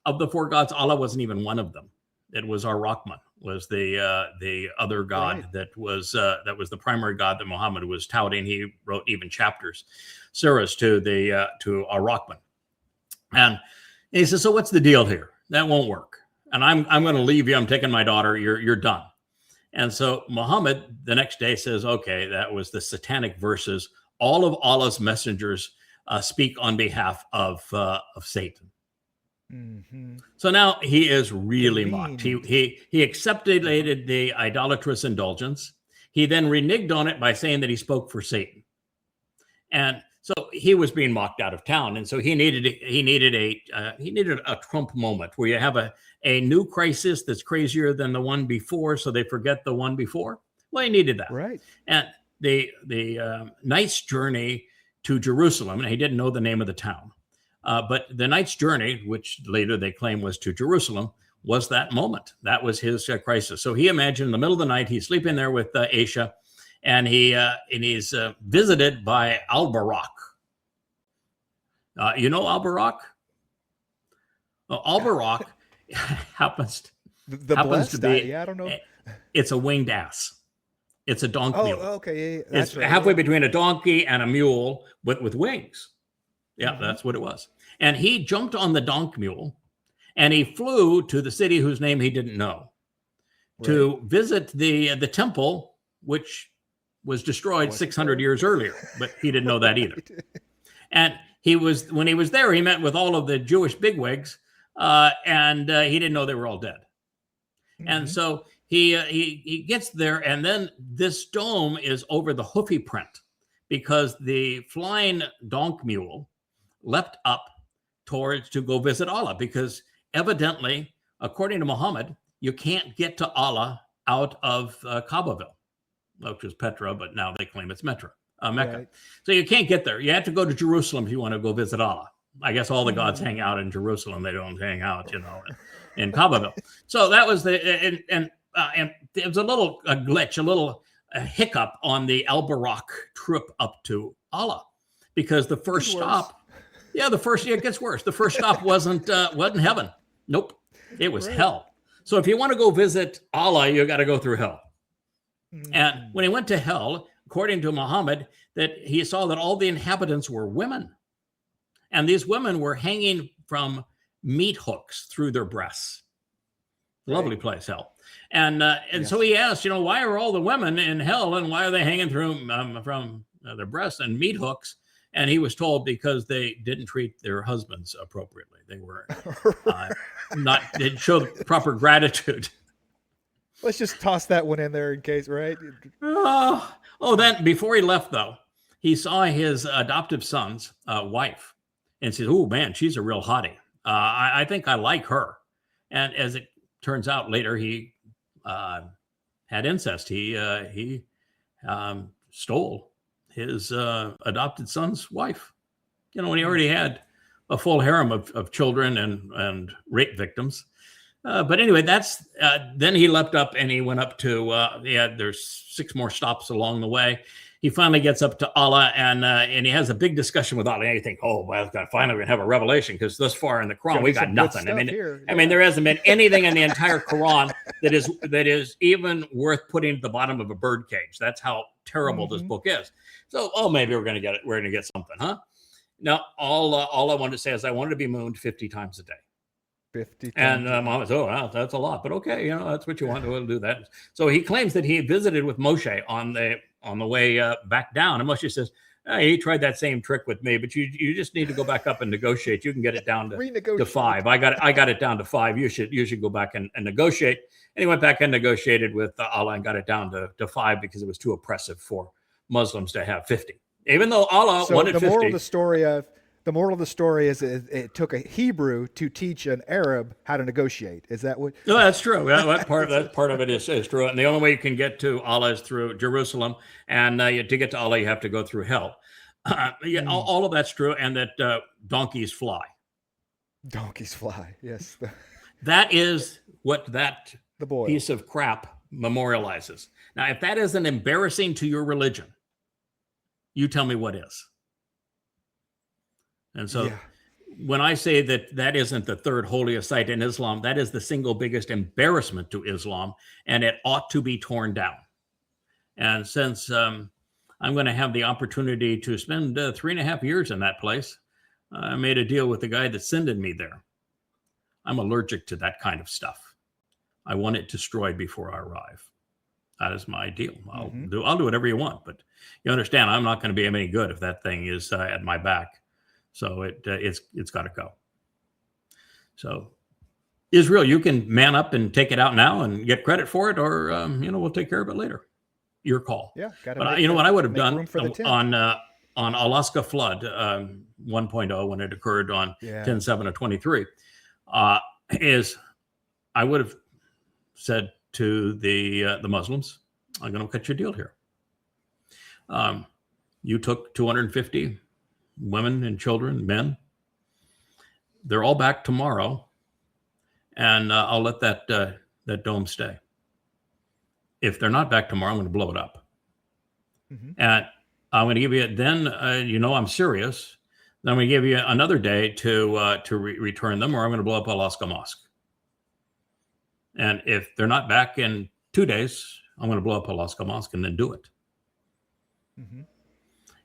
of the 4 gods, Allah wasn't even one of them. It was Ar-Rahman, was the other god that was the primary god that Muhammad was touting. He wrote even chapters, surahs to Ar-Rahman. And he says, so what's the deal here? That won't work. And I'm going to leave you. I'm taking my daughter. You're done. And so Muhammad the next day says, okay, that was the satanic verses. All of Allah's messengers speak on behalf of Satan. So now he is really mocked. He accepted the idolatrous indulgence. He then reneged on it by saying that he spoke for Satan. And so he was being mocked out of town. And so he needed a Trump moment where you have a new crisis that's crazier than the one before, so they forget the one before. Well, he needed that. Right. And the night's journey to Jerusalem, and he didn't know the name of the town, but the night's journey, which later they claim was to Jerusalem, was that moment. That was his crisis. So he imagined in the middle of the night, he's sleeping there with Aisha, and he's visited by Al-Barak. Al-Barak? Well, Al-Barak happens to be. I don't know. It's a winged ass. It's a donkey mule. Oh, okay. Yeah, it's halfway between a donkey and a mule with wings. Yeah, that's what it was. And he jumped on the donkey mule and he flew to the city whose name he didn't know to visit the temple, which was destroyed 600 years earlier, but he didn't know that either. And when he was there, he met with all of the Jewish bigwigs, and he didn't know they were all dead. And so he gets there, and then this dome is over the hoofy print because the flying donk mule leapt up to go visit Allah, because evidently, according to Muhammad, you can't get to Allah out of Kaabaville, which was Petra, but now they claim it's Mecca. Right. So you can't get there. You have to go to Jerusalem if you want to go visit Allah. I guess all the gods hang out in Jerusalem. They don't hang out, in Kaabaville. So that was and it was a little glitch, a hiccup on the Al-Barak trip up to Allah, because the first stop, it gets worse. The first stop wasn't heaven. Nope, it was hell. So if you want to go visit Allah, you got to go through hell. And when he went to hell, according to Muhammad, that he saw that all the inhabitants were women. And these women were hanging from meat hooks through their breasts. Lovely place, hell. And so he asked, why are all the women in hell, and why are they hanging through from their breasts and meat hooks? And he was told because they didn't treat their husbands appropriately. They were didn't show proper gratitude. Let's just toss that one in there in case, right? Then before he left, though, he saw his adoptive son's wife and said, oh, man, she's a real hottie. I think I like her. And as it turns out later, he had incest. He stole his adopted son's wife. When he already had a full harem of children and rape victims. But anyway, that's then he leapt up and he went up to there's 6 more stops along the way. He finally gets up to Allah and he has a big discussion with Allah. And you think, oh, well, finally we're gonna have a revelation, because thus far in the Quran we got nothing. I mean, there hasn't been anything in the entire Quran that is even worth putting at the bottom of a bird cage. That's how terrible this book is. So, maybe we're gonna get it. We're gonna get something, huh? No, all I wanted to say is I wanted to be mooned 50 times a day. 50 and Mom was, wow, that's a lot, but okay, that's what you want. We'll do that. So he claims that he visited with Moshe on the way back down, and Moshe says, hey, he tried that same trick with me, but you just need to go back up and negotiate. You can get it down to 5. I got it down to 5. You should go back and negotiate. And he went back and negotiated with Allah and got it down to 5 because it was too oppressive for Muslims to have 50. Even though Allah wanted 50. The moral of the story is it took a Hebrew to teach an Arab how to negotiate. Is that what? No, that's true. That part of it is true. And the only way you can get to Allah is through Jerusalem. And to get to Allah, you have to go through hell. All of that's true. And that donkeys fly. Donkeys fly. Yes. That is what that piece of crap memorializes. Now, if that isn't embarrassing to your religion, you tell me what is. And so when I say that isn't the third holiest site in Islam, that is the single biggest embarrassment to Islam, and it ought to be torn down. And since I'm going to have the opportunity to spend 3.5 years in that place, I made a deal with the guy that sent me there. I'm allergic to that kind of stuff. I want it destroyed before I arrive. That is my deal. I'll do whatever you want, but you understand, I'm not going to be any good if that thing is at my back. So it's got to go. So Israel, you can man up and take it out now and get credit for it, or we'll take care of it later. Your call. Yeah. But you know what I would have done on Alaska flood 1.0 when it occurred on 10/7 of 23 is I would have said to the Muslims, I'm going to cut your deal here. You took 250 women and children, men. They're all back tomorrow, and I'll let that dome stay. If they're not back tomorrow, I'm going to blow it up. And I'm going to give you then. I'm serious. Then I'm going to give you another day to return them, or I'm going to blow up Al-Aqsa Mosque. And if they're not back in 2 days, I'm going to blow up Al-Aqsa Mosque and then do it.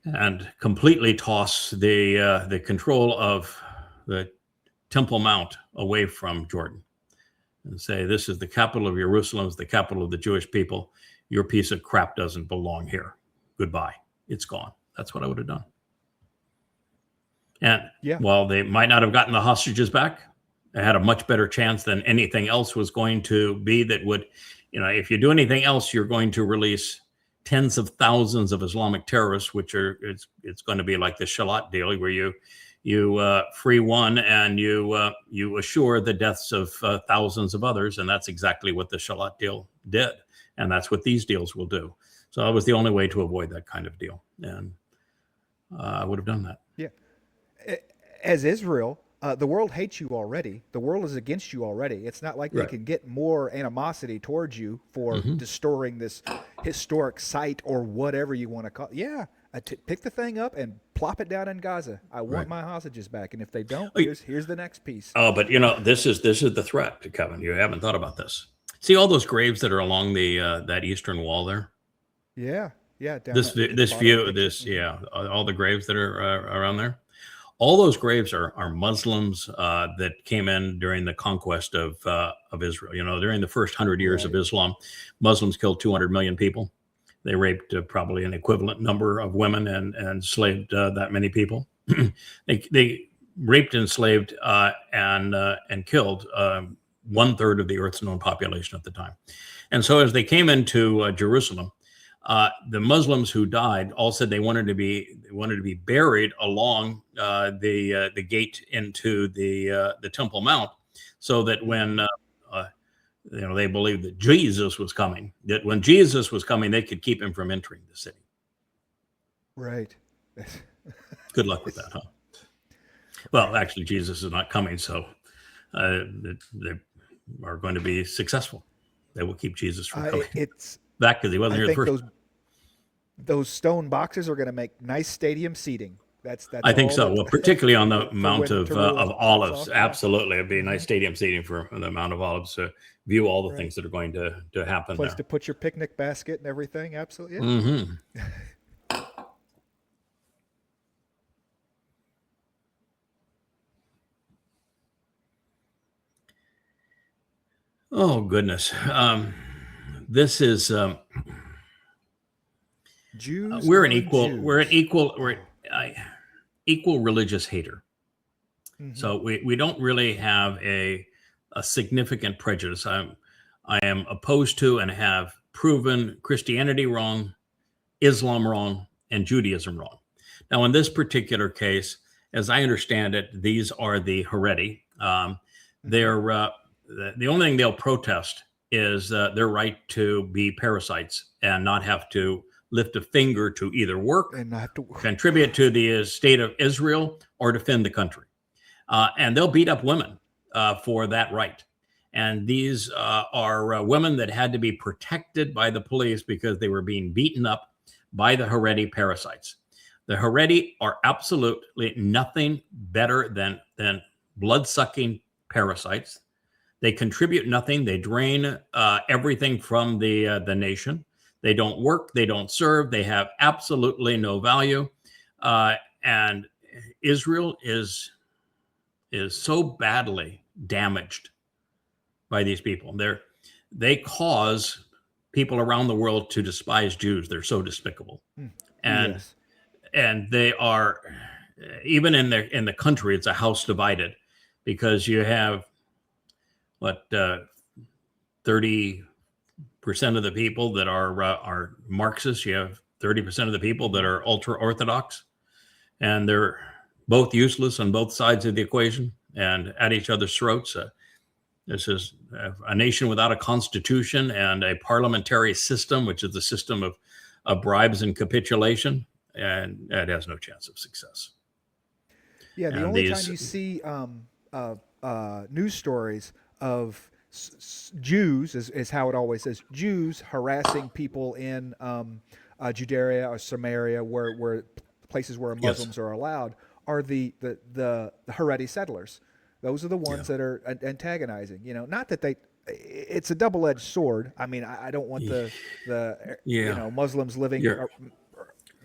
And completely toss the control of the Temple Mount away from Jordan and say, this is the capital of Jerusalem, it's the capital of the Jewish people. Your piece of crap doesn't belong here. Goodbye. It's gone. That's what I would have done. And while they might not have gotten the hostages back, they had a much better chance than anything else was going to be that would, if you do anything else, you're going to release tens of thousands of Islamic terrorists, which it's going to be like the Shalat deal, where you free one and you assure the deaths of thousands of others, and that's exactly what the Shalat deal did, and that's what these deals will do. So that was the only way to avoid that kind of deal, and I would have done that. Yeah, as Israel, the world hates you already. The world is against you already. It's not like they can get more animosity towards you for destroying this historic site or whatever you want to call it. Yeah, pick the thing up and plop it down in Gaza. I want my hostages back. And if they don't, here's the next piece. Oh, but this is the threat, Kevin. You haven't thought about this. See all those graves that are along the that eastern wall there? Yeah. All the graves that are around there. All those graves are Muslims that came in during the conquest of Israel. During the first 100 years of Islam, Muslims killed 200 million people. They raped probably an equivalent number of women and enslaved that many people. they raped, enslaved, and killed 1/3 of the Earth's known population at the time. And so as they came into Jerusalem, the Muslims who died all said they wanted to be buried along the gate into the Temple Mount, so that when they believed that Jesus was coming, that when Jesus was coming, they could keep him from entering the city. Right. Good luck with that, huh? Well, actually, Jesus is not coming, so are going to be successful. They will keep Jesus from coming It's back because he wasn't I here the think first. those stone boxes are going to make nice stadium seating. That's I think all so. that- Well, particularly on the for Mount when of Taruw'ah pops olives. off. Absolutely. It'd be a nice stadium seating for the Mount of Olives to view all the Right. things that are going to happen Place there. to put your picnic basket and everything. Absolutely. Yeah. Mm-hmm. Oh, goodness. This is... Jews. we're an on equal. Jews. We're an equal. We're equal religious hater. Mhm. So we don't really have a significant prejudice. I am opposed to and have proven Christianity wrong, Islam wrong, and Judaism wrong. Now, in this particular case, as I understand it, these are the Haredi. They're the only thing they'll protest is their right to be parasites and not have to lift a finger to either work, And I have to. contribute to the state of Israel, or defend the country. And they'll beat up women for that right. And these are women that had to be protected by the police because they were being beaten up by the Haredi parasites. The Haredi are absolutely nothing better than blood-sucking parasites. They contribute nothing. They drain everything from the nation. They don't work. They don't serve. They have absolutely no value. And Israel is so badly damaged by these people. They cause people around the world to despise Jews. They're so despicable. And Yes. and they are, even in the country, it's a house divided, because you have 30% of the people that are Marxists. You have 30% of the people that are ultra orthodox, and they're both useless on both sides of the equation and at each other's throats. This is a nation without a constitution and a parliamentary system, which is the system of bribes and capitulation, and it has no chance of success. Yeah, the And only these- time you see news stories of Jews is how it always says, Jews harassing people in Judea or Samaria, where places where Muslims are allowed, are the Haredi settlers. Those are the ones that are antagonizing. Not that it's a double-edged sword. I mean, I don't want the Muslims living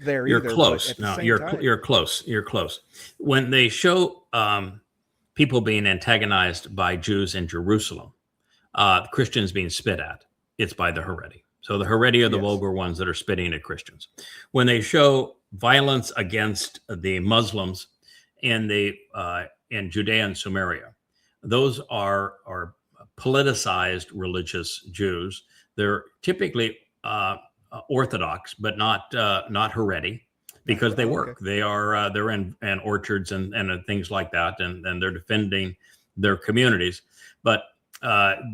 there You're either. close. But at the No, same you're time, you're close. You're close. When they show people being antagonized by Jews in Jerusalem, Christians being spit at, it's by the Haredi. So the Haredi are the vulgar ones that are spitting at Christians. When they show violence against the Muslims in Judea and Samaria, those are politicized religious Jews. They're typically Orthodox, but not Haredi, because they work. Okay. They're in orchards and things like that, and they're defending their communities. But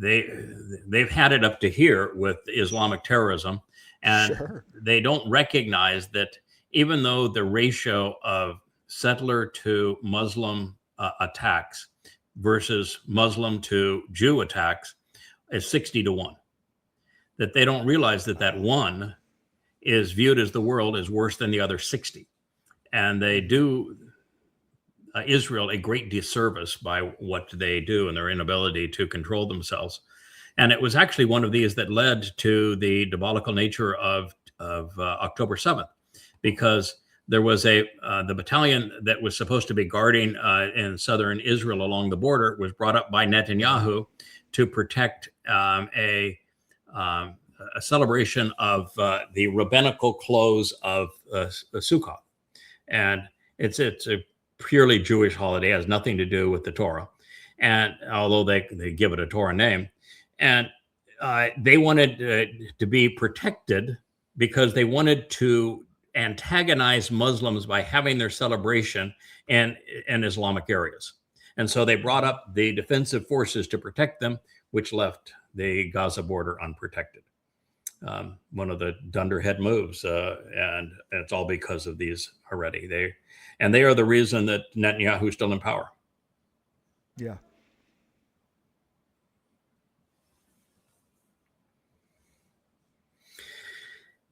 they've had it up to here with Islamic terrorism, and they don't recognize that even though the ratio of settler to Muslim attacks versus Muslim to Jew attacks is 60-1, that they don't realize that one is viewed as the world as worse than the other 60. And they do Israel a great disservice by what they do and their inability to control themselves. And it was actually one of these that led to the diabolical nature of October 7th, because there was the battalion that was supposed to be guarding in southern Israel along the border was brought up by Netanyahu to protect a celebration of the rabbinical close of Sukkot. And it's a purely Jewish holiday, has nothing to do with the Torah. And although they give it a Torah name, and they wanted to be protected because they wanted to antagonize Muslims by having their celebration in Islamic areas. And so they brought up the defensive forces to protect them, which left the Gaza border unprotected. One of the dunderhead moves, and it's all because of these Haredi. They are the reason that Netanyahu is still in power. Yeah.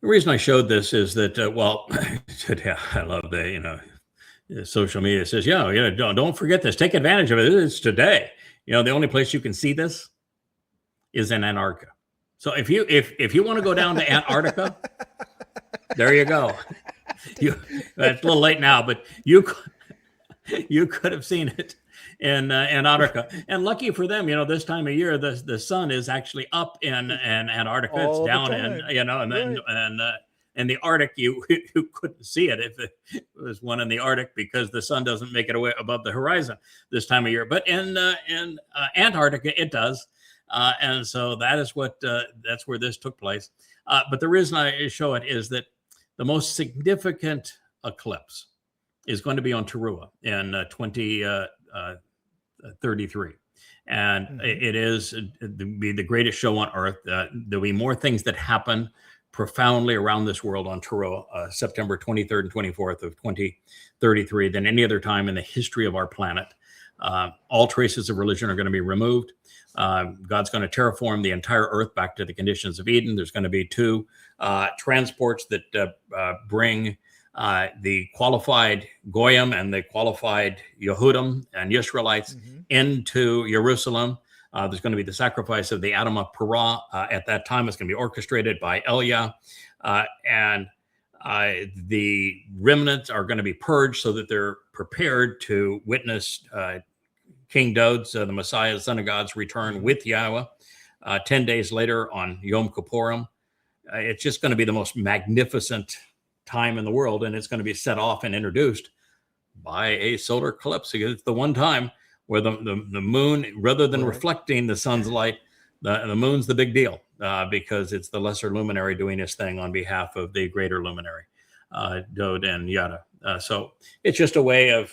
The reason I showed this is that, well, yeah, I love the, social media says, don't forget this. Take advantage of it. It's today. The only place you can see this is in Antarctica. So if you want to go down to Antarctica, there you go. It's a little late now, but you could have seen it in Antarctica. And lucky for them, this time of year, the sun is actually up in Antarctica. It's down in the Arctic, you couldn't see it if it was one in the Arctic, because the sun doesn't make it away above the horizon this time of year. But in Antarctica, it does. And so that is that's where this took place. But the reason I show it is that the most significant eclipse is going to be on Taruw'ah in 2033. And it is be the greatest show on earth. There'll be more things that happen profoundly around this world on Taruw'ah, September 23rd and 24th of 2033 than any other time in the history of our planet. All traces of religion are going to be removed. God's going to terraform the entire earth back to the conditions of Eden. There's going to be 2 transports that bring the qualified Goyim and the qualified Yehudim and Israelites into Jerusalem. There's going to be the sacrifice of the Adam of Perah. At that time, it's going to be orchestrated by Elia. And the remnants are going to be purged so that they're prepared to witness King David's, the Messiah, son of God's return with Yahweh 10 days later on Yom Kippurim. It's just going to be the most magnificent time in the world, and it's going to be set off and introduced by a solar eclipse. It's the one time where the moon, rather than reflecting the sun's light, the moon's the big deal, because it's the lesser luminary doing his thing on behalf of the greater luminary, Dode and Yada. So it's just a way of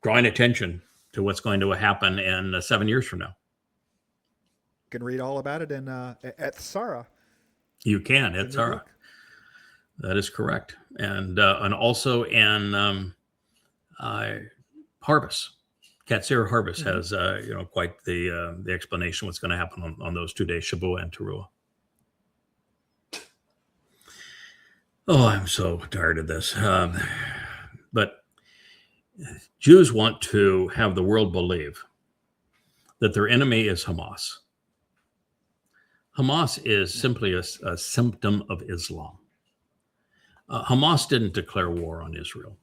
drawing attention to what's going to happen in 7 years from now. You can read all about it in at Sarah. You can at Sarah. That is correct, and also in Harvest. Katsir Harvest has quite the explanation what's going to happen on those 2 days, Shavuot and Taruw'ah. Oh, I'm so tired of this. But Jews want to have the world believe that their enemy is Hamas. Hamas is simply a symptom of Islam. Hamas didn't declare war on Israel.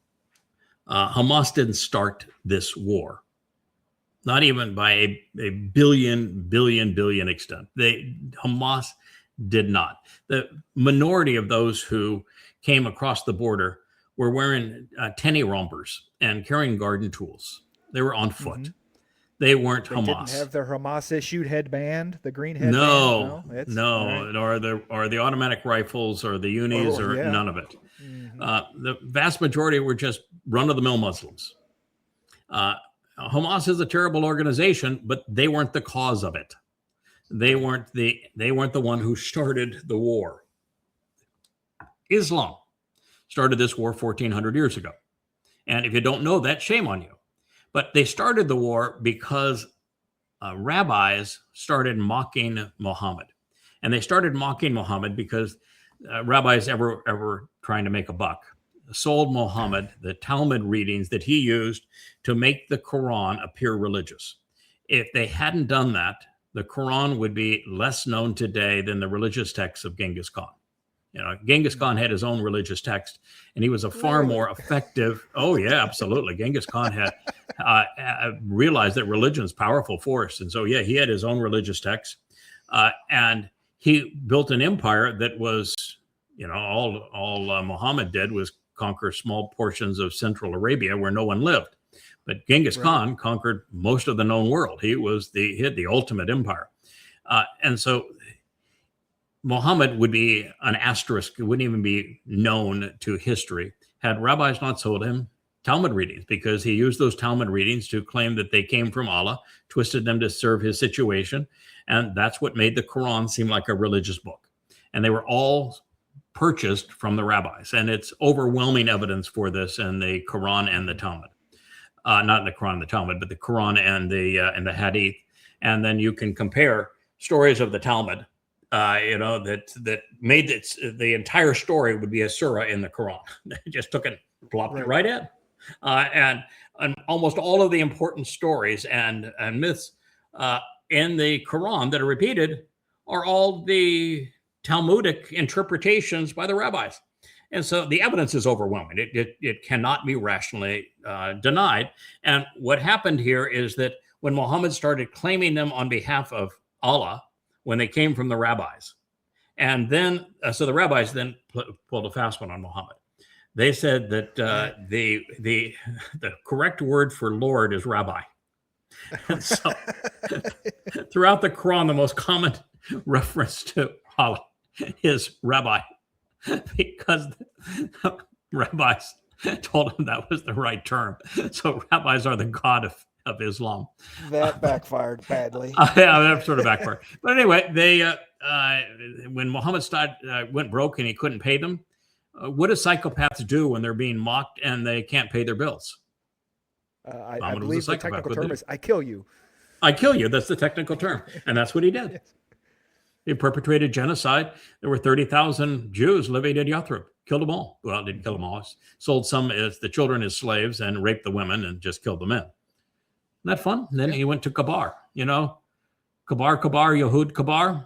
Hamas didn't start this war, not even by a billion extent. Hamas did not. The minority of those who came across the border were wearing tenny rompers and carrying garden tools. They were on foot. They weren't Hamas. They didn't have their Hamas-issued headband, the green headband. No, right. or the automatic rifles or the unis none of it. The vast majority were just run-of-the-mill Muslims. Hamas is a terrible organization, but they weren't the cause of it. They weren't the one who started the war. Islam started this war 1,400 years ago. And if you don't know that, shame on you. But they started the war because rabbis started mocking Muhammad. And they started mocking Muhammad because rabbis ever trying to make a buck sold Muhammad the Talmud readings that he used to make the Quran appear religious. If they hadn't done that, the Quran would be less known today than the religious texts of Genghis Khan. Genghis Khan had his own religious text, and he was a far more effective. Oh, yeah, absolutely. Genghis Khan had realized that religion is a powerful force. And so, yeah, he had his own religious text. And he built an empire that was, all Muhammad did was conquer small portions of Central Arabia where no one lived. But Genghis Khan conquered most of the known world. He had the ultimate empire. And so Muhammad would be an asterisk. It wouldn't even be known to history had rabbis not sold him Talmud readings, because he used those Talmud readings to claim that they came from Allah, twisted them to serve his situation. And that's what made the Quran seem like a religious book. And they were all purchased from the rabbis. And it's overwhelming evidence for this in the Quran and the Talmud. Not in the Quran and the Talmud, but the Quran and the Hadith. And then you can compare stories of the Talmud that made the entire story would be a surah in the Quran. They just took it, plopped it right in. And almost all of the important stories and myths in the Quran that are repeated are all the Talmudic interpretations by the rabbis. And so the evidence is overwhelming. It cannot be rationally denied. And what happened here is that when Muhammad started claiming them on behalf of Allah, when they came from the rabbis, and then, so the rabbis then pulled a fast one on Muhammad. They said that the correct word for Lord is rabbi. And so throughout the Quran, the most common reference to Allah is rabbi, because rabbis told him that was the right term. So rabbis are the god of Islam. That backfired badly. Yeah, that sort of backfired. But anyway, they when Muhammad went broke and he couldn't pay them, what do psychopaths do when they're being mocked and they can't pay their bills? I believe the technical term is "I kill you." I kill you. That's the technical term, and that's what he did. Yes. He perpetrated genocide. There were 30,000 Jews living in Yathrib. Killed them all. Well, didn't kill them all. Sold some as the children as slaves and raped the women and just killed the men. Isn't that fun? And then he went to Kabar. Kabar, Yehud, Kabar.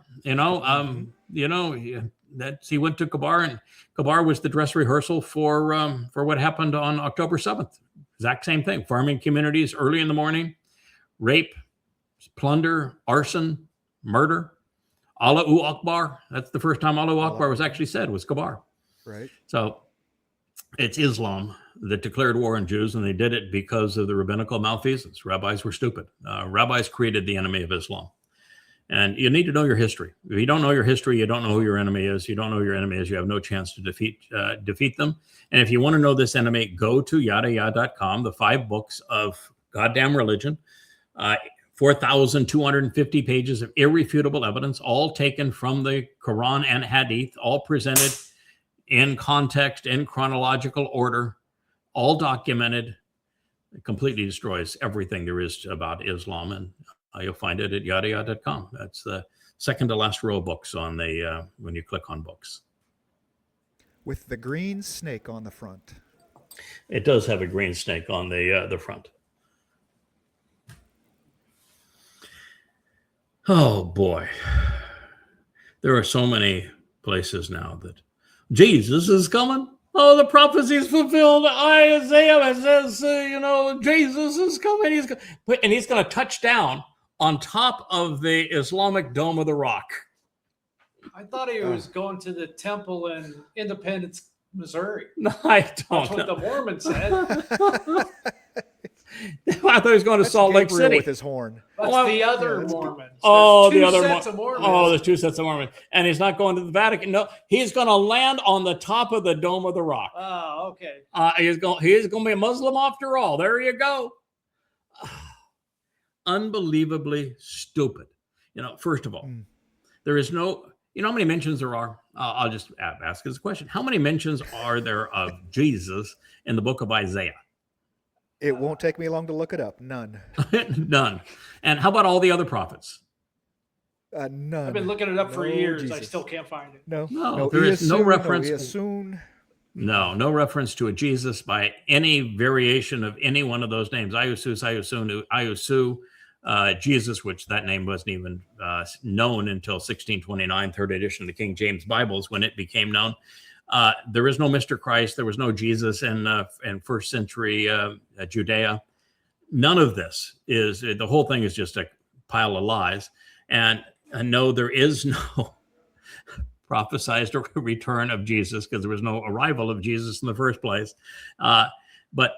He went to Kabar, and Kabar was the dress rehearsal for what happened on October 7th. Exact same thing. Farming communities early in the morning, rape, plunder, arson, murder. Allahu Akbar. That's the first time Allahu Akbar was actually said, was Kabar. Right. So it's Islam that declared war on Jews, and they did it because of the rabbinical malfeasance. Rabbis were stupid. Rabbis created the enemy of Islam. And you need to know your history. If you don't know your history, you don't know who your enemy is. You don't know who your enemy is, you have no chance to defeat them. And if you want to know this enemy, go to YAHOWAH.com, the 5 books of goddamn religion, 4,250 pages of irrefutable evidence, all taken from the Quran and Hadith, all presented in context, in chronological order, all documented. It completely destroys everything there is about Islam, and you'll find it at YAHOWAH.com. That's the second to last row of books on the when you click on books. With the green snake on the front. It does have a green snake on the front. Oh boy, there are so many places now that Jesus is coming. Oh, the prophecy is fulfilled. Isaiah says, Jesus is coming. He's going to touch down on top of the Islamic Dome of the Rock. I thought he was going to the temple in Independence, Missouri. No, I don't. That's what the Mormons said. I thought he was going to Salt Lake Gabriel City with his horn. That's the other Mormons. Oh, There's the other sets of Mormons. Oh, there's 2 sets of Mormons. And he's not going to the Vatican. No, he's going to land on the top of the Dome of the Rock. Oh, okay. He is going to be a Muslim after all. There you go. Unbelievably stupid. First of all, there is no, how many mentions there are? I'll just ask this question. How many mentions are there of Jesus in the book of Isaiah? It won't take me long to look it up. None. None. And how about all the other prophets? None. I've been looking it up for years. Jesus. I still can't find it. No, there is no reference. No reference to a Jesus by any variation of any one of those names. Ayusu, Jesus, which that name wasn't even known until 1629, third edition of the King James Bibles, when it became known. There is no Mr. Christ. There was no Jesus in first century Judea. None of this is, the whole thing is just a pile of lies. And no, there is no prophesied return of Jesus, because there was no arrival of Jesus in the first place. But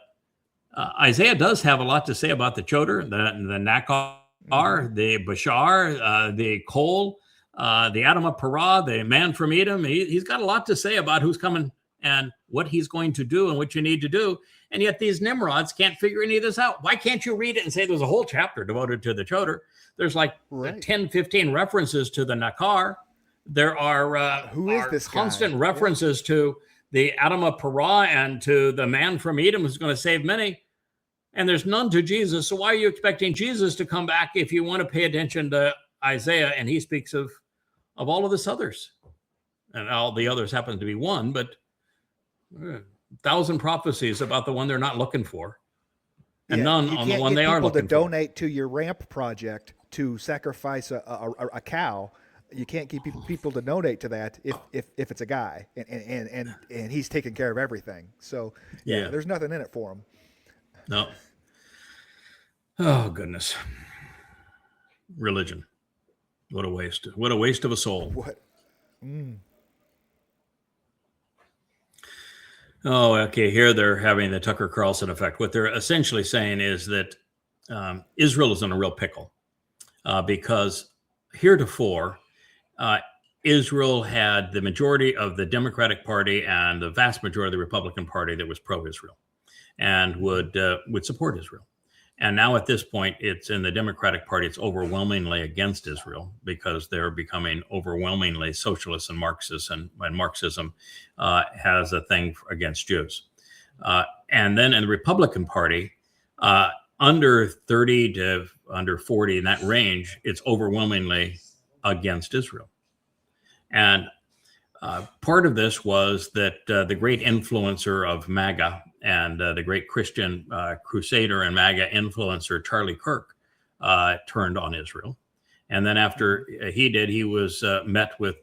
Isaiah does have a lot to say about the Choder, the Nakar, the Bashar, the Cole, the Adam of Parah, the man from Edom. He's got a lot to say about who's coming and what he's going to do and what you need to do. And yet these Nimrods can't figure any of this out. Why can't you read it and say there's a whole chapter devoted to the Choder? There's like 10, 15 references to the Nakar. There are, constant references to the Adam of Parah and to the man from Edom who's going to save many. And there's none to Jesus. So why are you expecting Jesus to come back if you want to pay attention to Isaiah and he speaks of of all of this others. And all the others happen to be one, but 1,000 prophecies about the one they're not looking for, and none on the one they are looking for. You can't get people to donate to your ramp project to sacrifice a cow. You can't keep people to donate to that if it's a guy and he's taking care of everything. So yeah, there's nothing in it for him. No. Oh goodness. Religion. What a waste. What a waste of a soul. What? Mm. Oh, okay. Here they're having the Tucker Carlson effect. What they're essentially saying is that Israel is in a real pickle because heretofore, Israel had the majority of the Democratic Party and the vast majority of the Republican Party that was pro-Israel and would support Israel. And now at this point, it's in the Democratic Party, it's overwhelmingly against Israel because they're becoming overwhelmingly socialist and Marxist, and Marxism has a thing against Jews. And then in the Republican Party, under 30 to under 40 in that range, it's overwhelmingly against Israel. And part of this was that the great influencer of MAGA and the great Christian crusader and MAGA influencer Charlie Kirk turned on Israel. And then after he did, he was met with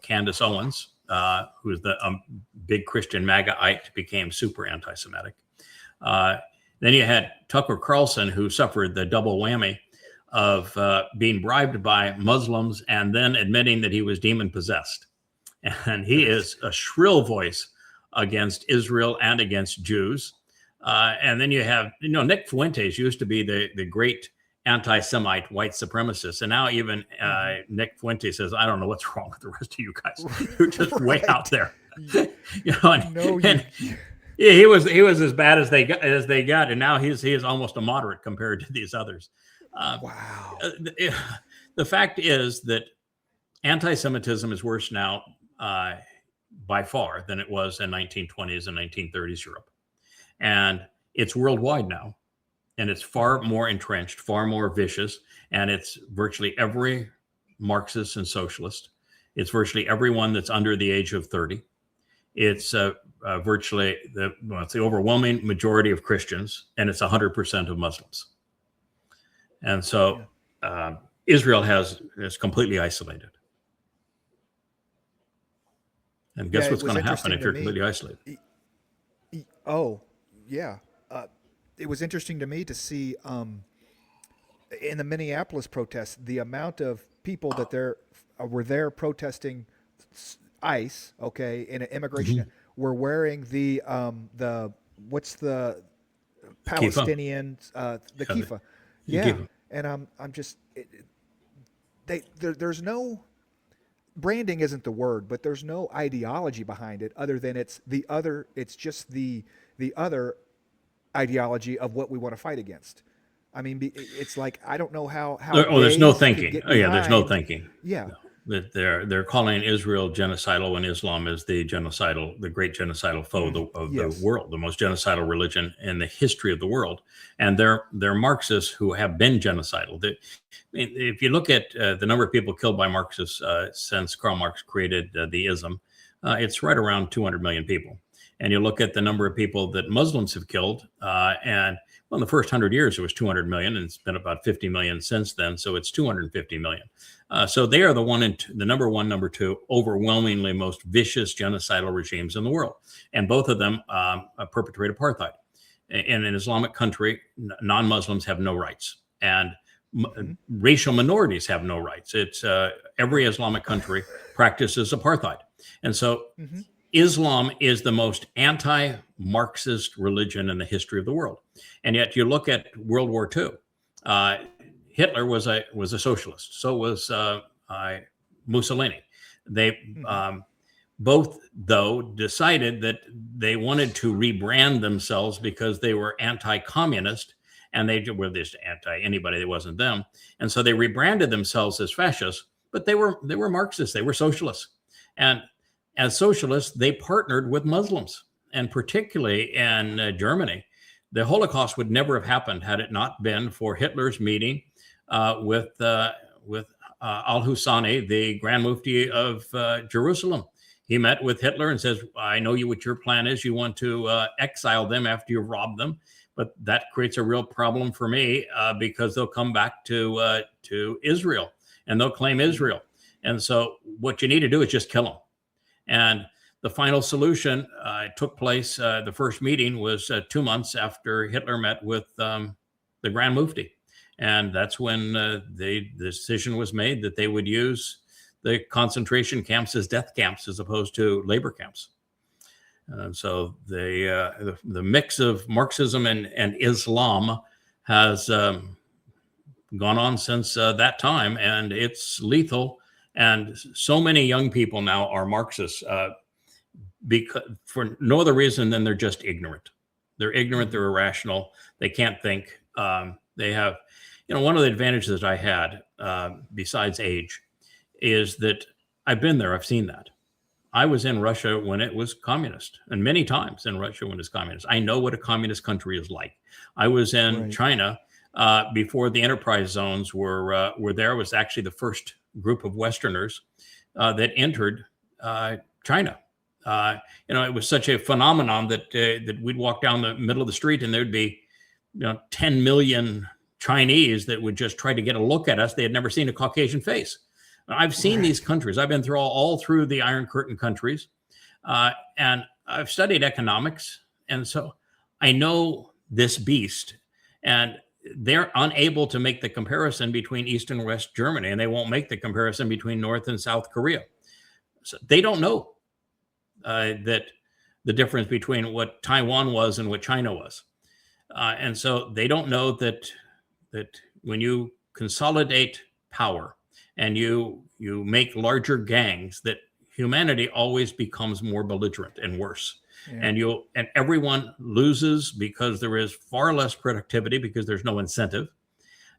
Candace Owens, who's the big Christian MAGAite, became super anti-Semitic. Then you had Tucker Carlson, who suffered the double whammy of being bribed by Muslims and then admitting that he was demon possessed. And he is a shrill voice against Israel and against Jews. And then you have, Nick Fuentes used to be the great anti-Semite white supremacist. And now even Nick Fuentes says, I don't know what's wrong with the rest of you guys. You're just way out there. He was as bad as they got. And now he is almost a moderate compared to these others. Wow. The fact is that anti-Semitism is worse now by far than it was in 1920s and 1930s Europe. And it's worldwide now. And it's far more entrenched, far more vicious. And it's virtually every Marxist and socialist. It's virtually everyone that's under the age of 30. It's virtually it's the overwhelming majority of Christians, and it's 100% of Muslims. And so Israel is completely isolated. And guess what's going to happen if you're completely isolated? Oh, yeah. It was interesting to me to see in the Minneapolis protests, the amount of people that were there protesting ICE, okay, in an immigration, were wearing the what's the Palestinian, the kippah. Yeah. And I'm just, there's no, branding isn't the word, but there's no ideology behind it other than it's just the other ideology of what we want to fight against. I mean, it's like, I don't know how there's no thinking. There's no thinking. Yeah. No. That they're calling Israel genocidal when Islam is the great genocidal foe of the world, the most genocidal religion in the history of the world. And they're Marxists who have been genocidal. If you look at the number of people killed by Marxists since Karl Marx created the ism, it's right around 200 million people. And you look at the number of people that Muslims have killed, and in the first 100 years, it was 200 million, and it's been about 50 million since then. So it's 250 million. So they are the number one, number two, overwhelmingly most vicious genocidal regimes in the world. And both of them perpetrate apartheid. In an Islamic country, non-Muslims have no rights. And racial minorities have no rights. It's every Islamic country practices apartheid. And so Islam is the most anti-Marxist religion in the history of the world. And yet you look at World War II, Hitler was a socialist. So was Mussolini. They both, though, decided that they wanted to rebrand themselves because they were anti-communist, and they were just anti-anybody that wasn't them. And so they rebranded themselves as fascists, but they were Marxists. They were socialists. And as socialists, they partnered with Muslims, and particularly in Germany. The Holocaust would never have happened had it not been for Hitler's meeting with al-Husani, the Grand Mufti of Jerusalem. He met with Hitler and says, I know what your plan is. You want to exile them after you've robbed them. But that creates a real problem for me because they'll come back to Israel and they'll claim Israel. And so what you need to do is just kill them. And the final solution took place. The first meeting was 2 months after Hitler met with the Grand Mufti. And that's when the decision was made that they would use the concentration camps as death camps as opposed to labor camps. So the mix of Marxism and Islam has gone on since that time, and it's lethal. And so many young people now are Marxists because for no other reason than they're just ignorant. They're ignorant. They're irrational. They can't think. They have, one of the advantages that I had besides age is that I've been there. I've seen that. I was in Russia when it was communist, and many times in Russia when it's communist. I know what a communist country is like. I was in China before the enterprise zones were there. It was actually the first group of Westerners that entered China. It was such a phenomenon that we'd walk down the middle of the street and there'd be 10 million Chinese that would just try to get a look at us. They had never seen a Caucasian face. I've seen these countries. I've been through all through the Iron Curtain countries, and I've studied economics. And so I know this beast, and they're unable to make the comparison between East and West Germany, and they won't make the comparison between North and South Korea. So they don't know that the difference between what Taiwan was and what China was. And so they don't know that when you consolidate power, and you make larger gangs, that humanity always becomes more belligerent and worse. Yeah. And everyone loses because there is far less productivity because there's no incentive.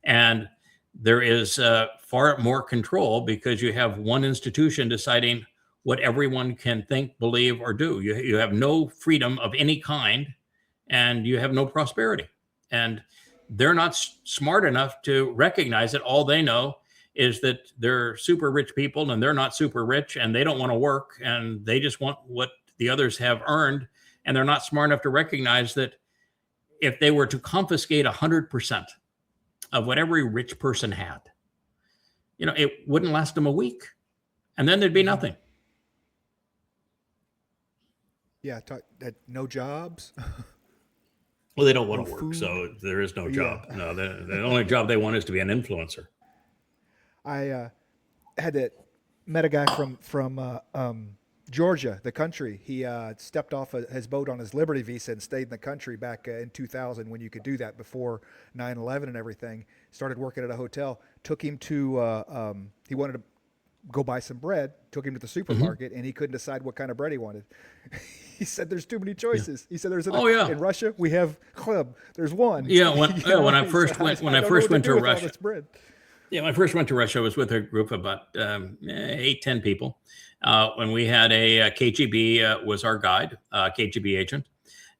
And there is far more control because you have one institution deciding what everyone can think, believe, or do. You have no freedom of any kind, and you have no prosperity. And they're not smart enough to recognize that all they know is that they're super rich people and they're not super rich and they don't want to work and they just want what the others have earned. And they're not smart enough to recognize that if they were to confiscate 100% of what every rich person had, it wouldn't last them a week. And then there'd be nothing. Yeah. No jobs. Well, they don't want to work. So there is no job. Yeah. No, the only job they want is to be an influencer. I met a guy from Georgia, the country. He stepped off his boat on his Liberty visa and stayed in the country back in 2000 when you could do that before 9/11 and everything. Started working at a hotel. Took him to he wanted to go buy some bread. Took him to the supermarket, and he couldn't decide what kind of bread he wanted. He said, "There's too many choices." Yeah. He said, in Russia we have chleb. There's one." Yeah, when I first went to Russia. Yeah, when I first went to Russia, I was with a group of about 8-10 people. When we had a KGB was our guide, KGB agent.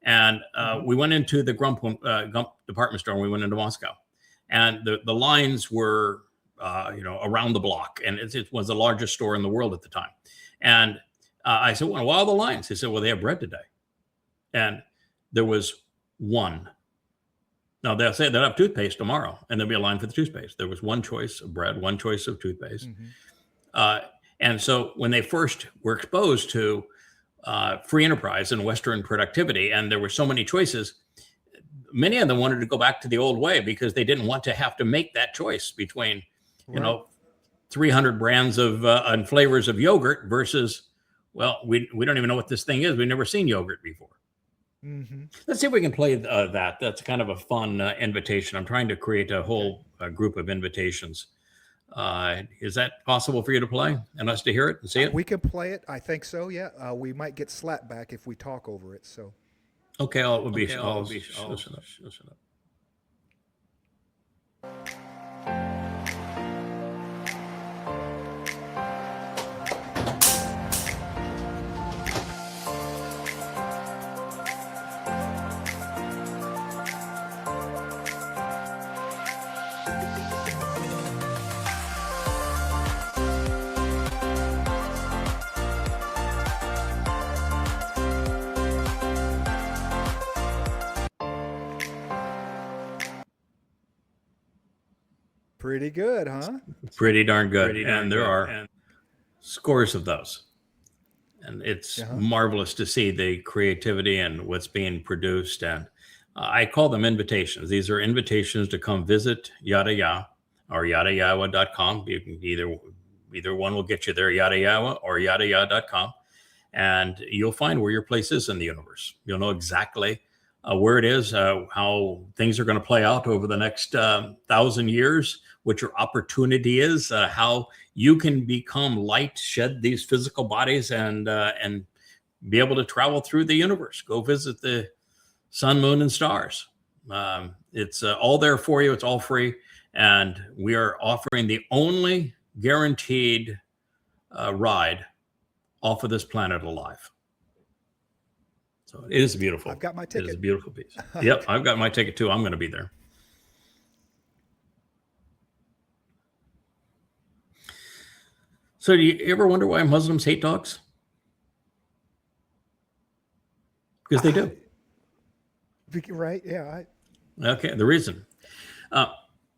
And we went into the Gump department store, and we went into Moscow. And the lines were, around the block. And it was the largest store in the world at the time. And I said, well, why are the lines? He said, well, they have bread today. And there was one. Now, they'll say they'll have toothpaste tomorrow, and there'll be a line for the toothpaste. There was one choice of bread, one choice of toothpaste. And so when they first were exposed to free enterprise and Western productivity, and there were so many choices, many of them wanted to go back to the old way because they didn't want to have to make that choice between, 300 brands of and flavors of yogurt versus, well, we don't even know what this thing is. We've never seen yogurt before. Let's see if we can play that. That's kind of a fun invitation. I'm trying to create a whole group of invitations. Is that possible for you to play and us to hear it and see it? We can play it. I think so. Yeah. We might get slapped back if we talk over it. So. Okay. I'll listen up. Pretty good, huh? Pretty darn good. There are scores of those. And it's marvelous to see the creativity and what's being produced. And I call them invitations. These are invitations to come visit YAHOWAH or YAHOWAH.com. You can either one will get you there, YAHOWAH or YAHOWAH.com. And you'll find where your place is in the universe. You'll know exactly where it is, how things are going to play out over the next 1,000 years, what your opportunity is, how you can become light, shed these physical bodies, and be able to travel through the universe. Go visit the sun, moon, and stars. It's all there for you. It's all free. And we are offering the only guaranteed ride off of this planet alive. So it is beautiful. I've got my ticket. It is a beautiful piece. Yep, I've got my ticket too. I'm going to be there. So do you ever wonder why Muslims hate dogs? Because they do. Right, yeah. Okay, the reason.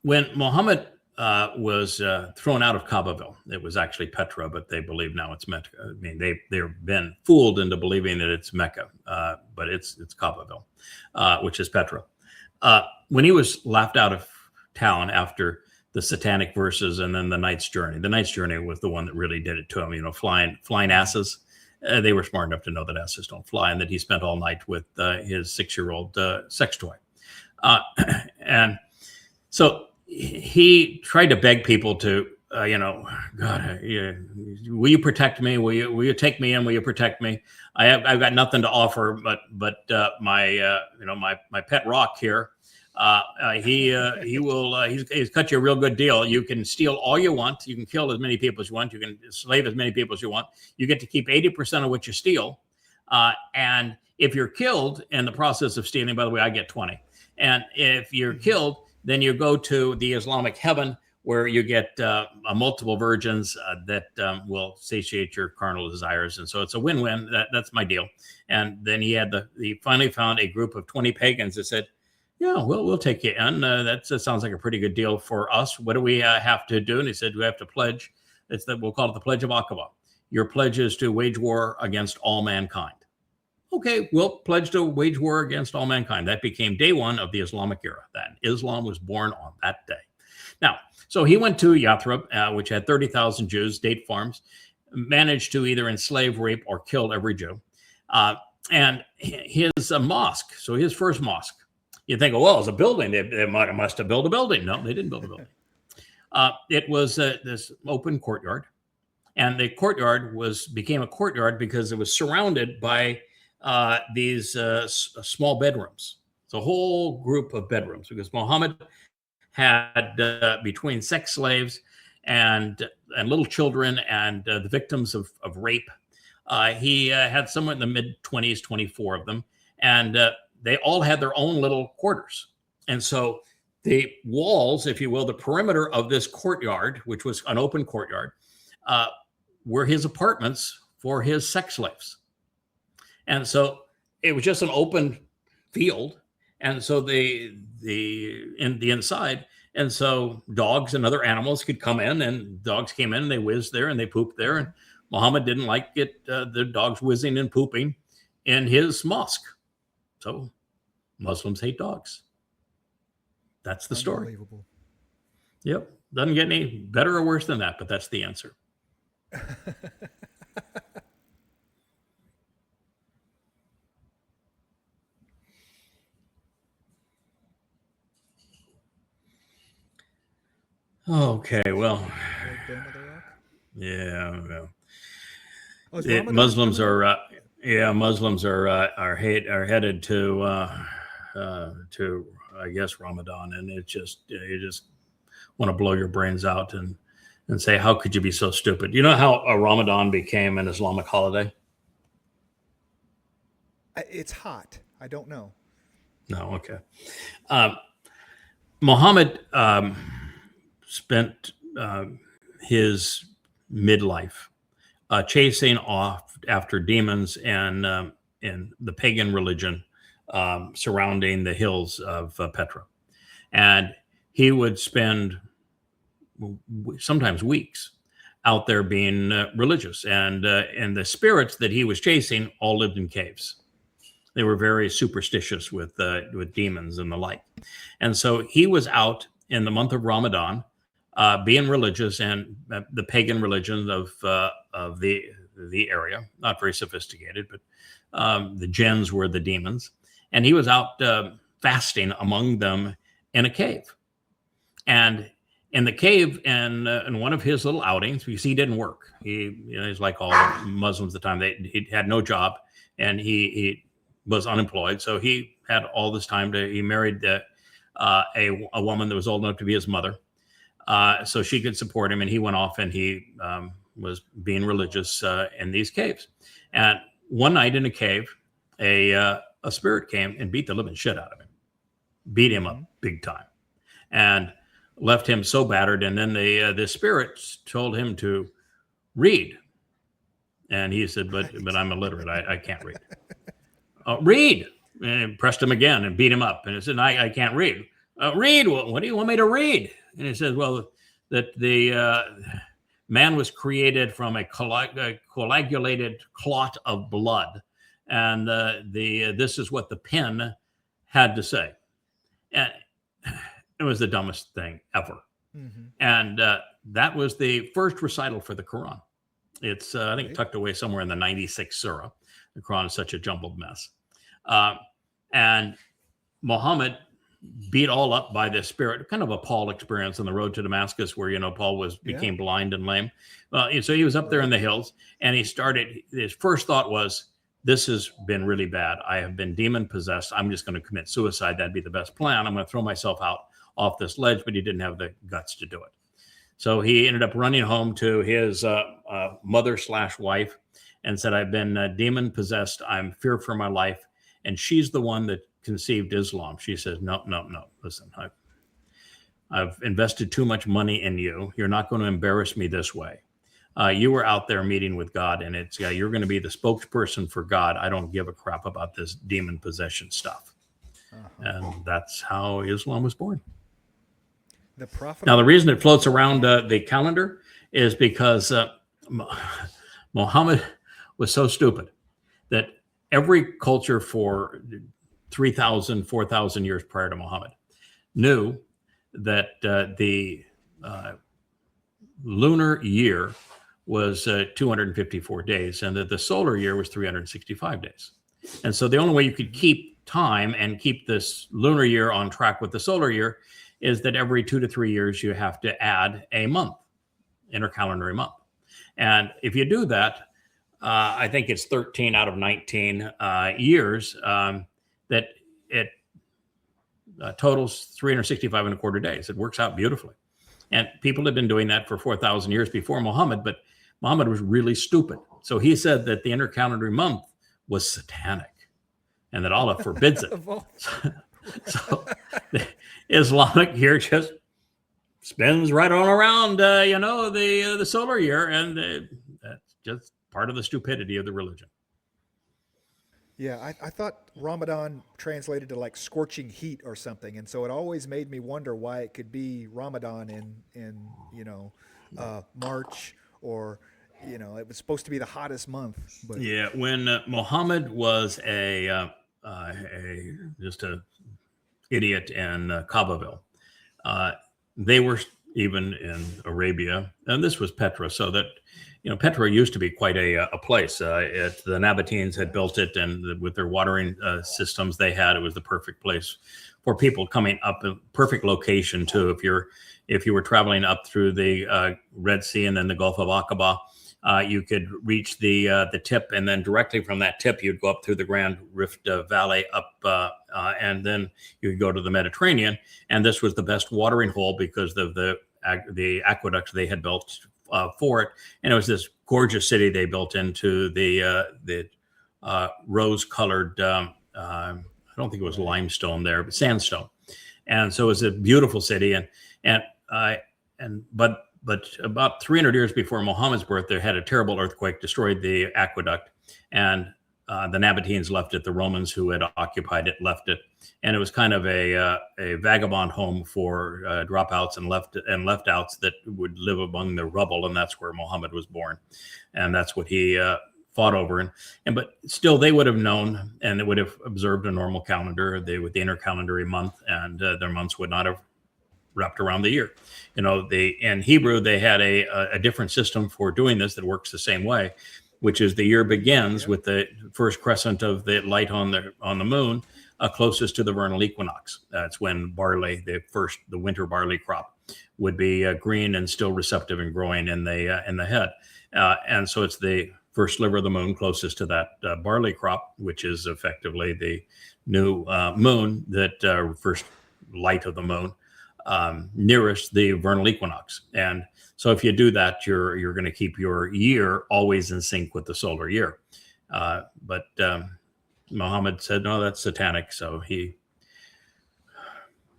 When Muhammad was thrown out of Kaabaville, it was actually Petra, but they believe now it's Mecca. I mean, they've been fooled into believing that it's Mecca, but it's Kaabaville, which is Petra. When he was laughed out of town after the satanic verses and then the Knight's Journey. The Knight's Journey was the one that really did it to him. You know, flying asses. They were smart enough to know that asses don't fly, and that he spent all night with his 6-year-old sex toy. And so he tried to beg people to, God, will you protect me? Will you take me in? Will you protect me? I've got nothing to offer, but my pet rock here. He's cut you a real good deal. You can steal all you want. You can kill as many people as you want. You can slave as many people as you want. You get to keep 80% of what you steal. And if you're killed in the process of stealing, by the way, I get 20. And if you're killed, then you go to the Islamic heaven where you get multiple virgins that will satiate your carnal desires. And so it's a win-win. That's my deal. And then he finally found a group of 20 pagans that said, yeah, we'll take you in. That sounds like a pretty good deal for us. What do we have to do? And he said, we have to pledge. We'll call it the Pledge of Aqaba. Your pledge is to wage war against all mankind. Okay, we'll pledge to wage war against all mankind. That became day one of the Islamic era. That Islam was born on that day. Now, so he went to Yathrib, which had 30,000 Jews, date farms, managed to either enslave, rape, or kill every Jew. And his mosque, so his first mosque, you think, well, it's a building. They must have built a building. No, they didn't build a building. It was this open courtyard. And the courtyard became a courtyard because it was surrounded by these small bedrooms. It's a whole group of bedrooms because Muhammad had between sex slaves and little children and the victims of rape. He had somewhere in the mid-20s, 24 of them. And they all had their own little quarters. And so the walls, if you will, the perimeter of this courtyard, which was an open courtyard, were his apartments for his sex slaves. And so it was just an open field. And so in the inside, and so dogs and other animals could come in, and dogs came in and they whizzed there and they pooped there. And Muhammad didn't like it, the dogs whizzing and pooping in his mosque. So Muslims hate dogs. That's the story. Unbelievable. Yep. Doesn't get any better or worse than that, but that's the answer. Okay, well. Yeah, well. Muslims are headed to I guess Ramadan, and it just you just want to blow your brains out and say, how could you be so stupid? You know how a Ramadan became an Islamic holiday? It's hot. I don't know. No, okay. Muhammad spent his midlife chasing off after demons and in the pagan religion surrounding the hills of Petra. And he would spend sometimes weeks out there being religious. And the spirits that he was chasing all lived in caves. They were very superstitious with demons and the like. And so he was out in the month of Ramadan, being religious, and the pagan religion of the area, not very sophisticated, but the jinns were the demons. And he was out fasting among them in a cave. And in the cave, in one of his little outings, because he didn't work. He's like all Muslims at the time. He had no job, and he was unemployed. So he had all this time he married a woman that was old enough to be his mother. So she could support him, and he went off and he was being religious in these caves. And one night in a cave, a spirit came and beat the living shit out of him, beat him up big time, and left him so battered. And then the spirits told him to read, and he said, "But I'm illiterate. I can't read." Read, and pressed him again and beat him up. And he said, "I can't read." Read. What do you want me to read? And he said, "Well, that the man was created from a coagulated clot of blood, and this is what the pen had to say." And it was the dumbest thing ever. Mm-hmm. And that was the first recital for the Quran. It's I think tucked away somewhere in the 96th surah. The Quran is such a jumbled mess. And Muhammad, beat all up by this spirit, kind of a Paul experience on the road to Damascus, where, Paul became blind and lame. So he was up there in the hills, and his first thought was, this has been really bad. I have been demon possessed. I'm just going to commit suicide. That'd be the best plan. I'm going to throw myself out off this ledge, but he didn't have the guts to do it. So he ended up running home to his mother/wife and said, "I've been demon possessed. I'm feared for my life." And she's the one that conceived Islam. She says, no. Listen, I've invested too much money in you. You're not going to embarrass me this way. You were out there meeting with God, and you're going to be the spokesperson for God. I don't give a crap about this demon possession stuff. And that's how Islam was born. Now, the reason it floats around the calendar is because Muhammad was so stupid that every culture for 3,000, 4,000 years prior to Muhammad knew that the lunar year was 254 days, and that the solar year was 365 days. And so the only way you could keep time and keep this lunar year on track with the solar year is that every 2 to 3 years you have to add a month, intercalendary month. And if you do that, I think it's 13 out of 19 years that it totals 365 and a quarter days. It works out beautifully. And people have been doing that for 4,000 years before Muhammad, but Muhammad was really stupid. So he said that the intercalendary month was satanic and that Allah forbids it. So the Islamic year just spins right on around, the solar year, and that's just part of the stupidity of the religion. Yeah, I thought Ramadan translated to like scorching heat or something, and so it always made me wonder why it could be Ramadan in March, or it was supposed to be the hottest month. But yeah, when Muhammad was just a idiot in Kaabaville, they were even in Arabia, and this was Petra, so that. Petra used to be quite a place. The Nabateans had built it, and with their watering systems it was the perfect place for people coming up. A perfect location too. If you were traveling up through the Red Sea and then the Gulf of Aqaba, you could reach the tip, and then directly from that tip you'd go up through the Grand Rift Valley up, and then you would go to the Mediterranean. And this was the best watering hole because of the aqueducts they had built for it, and it was this gorgeous city they built into the rose-colored. I don't think it was limestone there, but sandstone, and so it was a beautiful city. But about 300 years before Muhammad's birth, they had a terrible earthquake, destroyed the aqueduct, and The Nabateans left it. The Romans who had occupied it left it, and it was kind of a vagabond home for dropouts and left outs that would live among the rubble, and that's where Muhammad was born, and that's what he fought over. But still, they would have known, and they would have observed a normal calendar. With the intercalendary month, and their months would not have wrapped around the year. In Hebrew, they had a different system for doing this that works the same way, which is the year begins with the first crescent of the light on the moon closest to the vernal equinox. That's when barley, the winter barley crop, would be green and still receptive and growing in the head. And so it's the first sliver of the moon closest to that barley crop, which is effectively the new moon, that first light of the moon, nearest the vernal equinox. And so if you do that, you're going to keep your year always in sync with the solar year. But Muhammad said, no, that's satanic. So he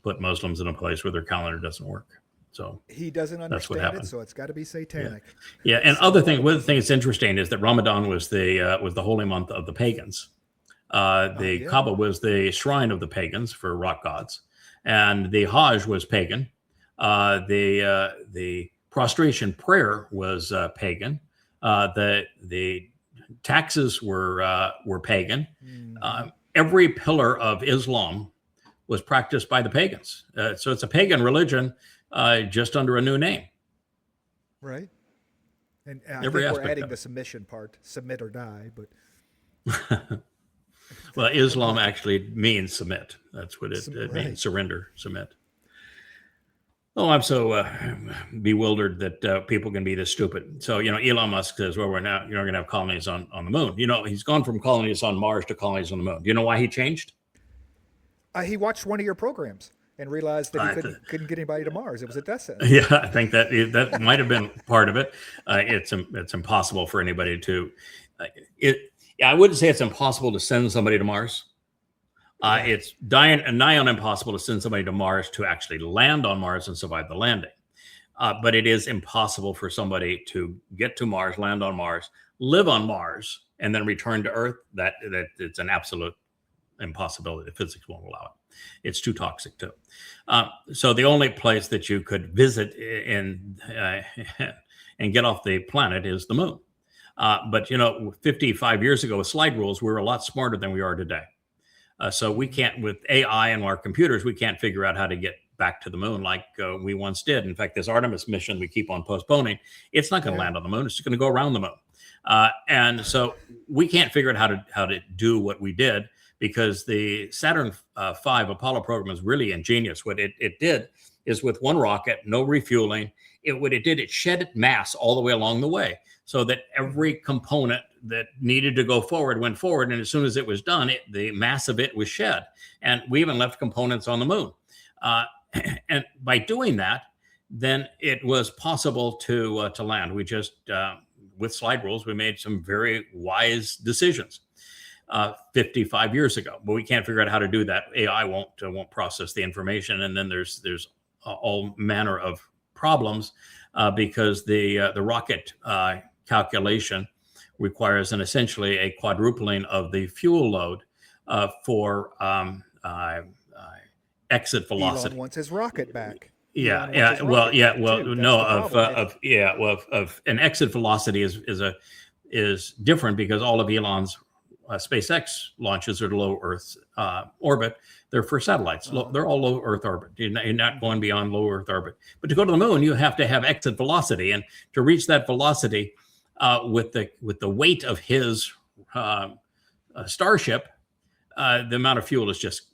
put Muslims in a place where their calendar doesn't work. So he doesn't understand it, so it's got to be satanic. Yeah. And one thing that's interesting is that Ramadan was the holy month of the pagans. The Kaaba was the shrine of the pagans for rock gods, and the Hajj was pagan. The prostration prayer was pagan. The taxes were pagan. Every pillar of Islam was practiced by the pagans. So it's a pagan religion, just under a new name. Right. And I think we're adding the submission part, submit or die, but. Well, Islam actually means submit. That's what it means, surrender, submit. Oh, I'm so bewildered that people can be this stupid. So, Elon Musk says, well, you're going to have colonies on the moon. He's gone from colonies on Mars to colonies on the moon. Do you know why he changed? He watched one of your programs and realized that he couldn't get anybody to Mars. It was a death sentence. Yeah, I think that might have been part of it. It's impossible for anybody to. I wouldn't say it's impossible to send somebody to Mars. It's nigh on impossible to send somebody to Mars to actually land on Mars and survive the landing. But it is impossible for somebody to get to Mars, land on Mars, live on Mars, and then return to Earth. That it's an absolute impossibility. Physics won't allow it. It's too toxic too. So the only place that you could visit and get off the planet is the moon. But 55 years ago with slide rules, we were a lot smarter than we are today. So we can't, with AI and our computers, we can't figure out how to get back to the moon like we once did. In fact, this Artemis mission we keep on postponing, it's not going to land on the moon. It's just going to go around the moon. And so we can't figure out how to do what we did, because the Saturn V Apollo program is really ingenious. What it did is, with one rocket, no refueling, it shed mass all the way along the way, so that every component that needed to go forward went forward. And as soon as it was done, the mass of it was shed. And we even left components on the moon. And by doing that, then it was possible to land. We just, with slide rules, we made some very wise decisions 55 years ago. But we can't figure out how to do that. AI won't process the information. And then there's all manner of problems because the rocket calculation requires essentially a quadrupling of the fuel load for exit velocity. Elon wants his rocket back. Of an exit velocity is different, because all of Elon's SpaceX launches are to low Earth orbit. They're for satellites. They're all low Earth orbit. You're not going beyond low Earth orbit. But to go to the moon, you have to have exit velocity, and to reach that velocity with the weight of his starship, the amount of fuel is just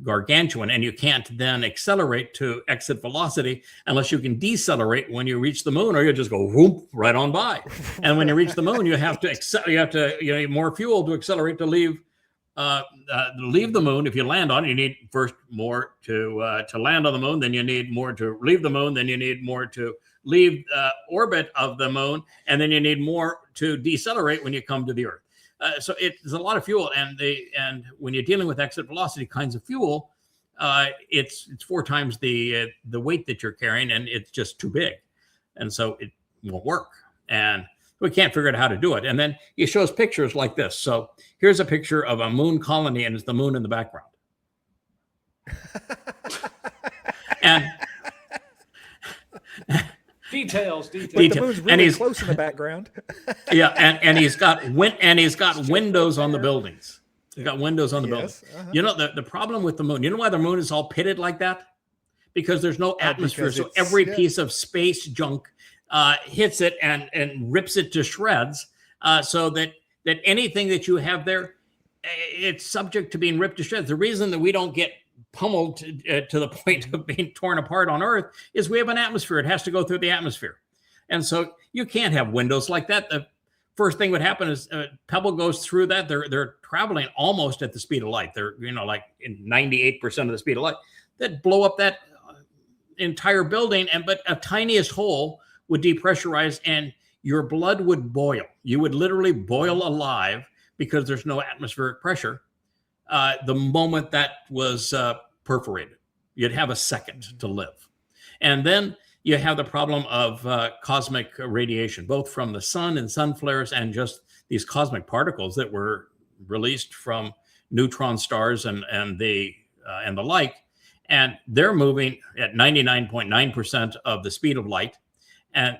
gargantuan, and you can't then accelerate to exit velocity unless you can decelerate when you reach the moon, or you just go whoop right on by. And when you reach the moon, you have to more fuel to accelerate to leave the moon. If you land on it, you need first more to land on the moon, then you need more to leave the moon, then you need more to leave orbit of the moon, and then you need more to decelerate when you come to the Earth. So it's a lot of fuel, and when you're dealing with exit velocity kinds of fuel, it's 4 times the weight that you're carrying, and it's just too big, and so it won't work. And We can't figure out how to do it. And then he shows pictures like this. So here's a picture of a moon colony, and it's the moon in the background. And details. But the moon's really close in the background. Yeah, and he's got windows on the buildings. He's got windows on the buildings. You know, the problem with the moon, you know why the moon is all pitted like that? Because there's no atmosphere. So every piece of space junk hits it and rips it to shreds, so that anything that you have there, it's subject to being ripped to shreds. The reason that we don't get pummeled to the point of being torn apart on Earth is we have an atmosphere. It has to go through the atmosphere. And so you can't have windows like that. The first thing would happen is a pebble goes through that. They're traveling almost at the speed of light. They're, like in 98% of the speed of light. That blow up that entire building, but a tiniest hole would depressurize and your blood would boil. You would literally boil alive because there's no atmospheric pressure. The moment that was perforated, you'd have a second to live. And then you have the problem of cosmic radiation, both from the sun and sun flares and just these cosmic particles that were released from neutron stars and the like. And they're moving at 99.9% of the speed of light. And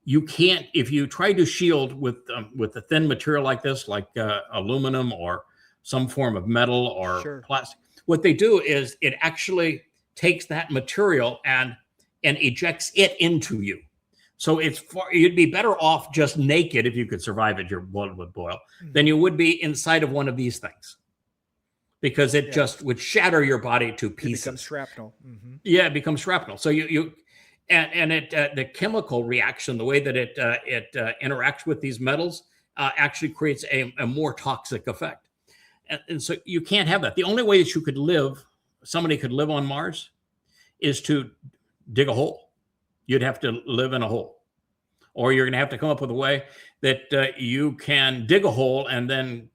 you can't, if you try to shield with a thin material like this, like aluminum or some form of metal or plastic, what they do is it actually takes that material and ejects it into you. So you'd be better off just naked if you could survive it, your blood would boil, than you would be inside of one of these things. Because it just would shatter your body to pieces. It becomes shrapnel. Yeah, it becomes shrapnel. So the chemical reaction, the way that it interacts with these metals, actually creates a more toxic effect. And so you can't have that. The only way that somebody could live on Mars, is to dig a hole. You'd have to live in a hole. Or you're going to have to come up with a way that you can dig a hole and then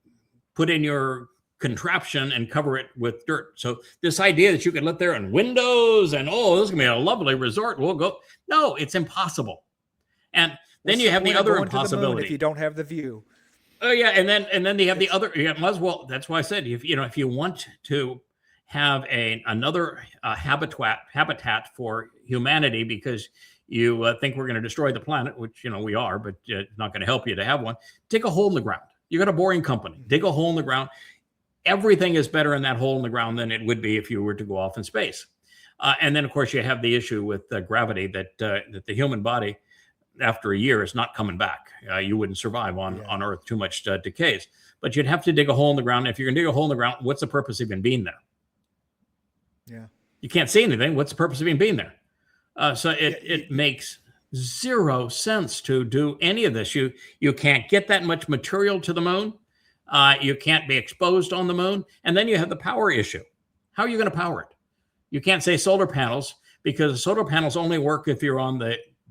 put in your contraption and cover it with dirt. So this idea that you could live there in windows and, this is going to be a lovely resort, we'll go. No, it's impossible. And then you have the other impossibility. If you don't have the view. Oh yeah, and then you have the other. Yeah, might as well. That's why I said if you want to have another habitat for humanity, because you think we're going to destroy the planet, which we are, but it's not going to help you to have one. Dig a hole in the ground. You got a boring company. Dig a hole in the ground. Everything is better in that hole in the ground than it would be if you were to go off in space. And then of course you have the issue with gravity that the human body, after a year, is not coming back. You wouldn't survive on Earth. Too much decays. But you'd have to dig a hole in the ground. If you're going to dig a hole in the ground, what's the purpose of even being there? Yeah. You can't see anything. What's the purpose of even being there? So it makes zero sense to do any of this. You can't get that much material to the moon. You can't be exposed on the moon. And then you have the power issue. How are you going to power it? You can't say solar panels, because solar panels only work if you're on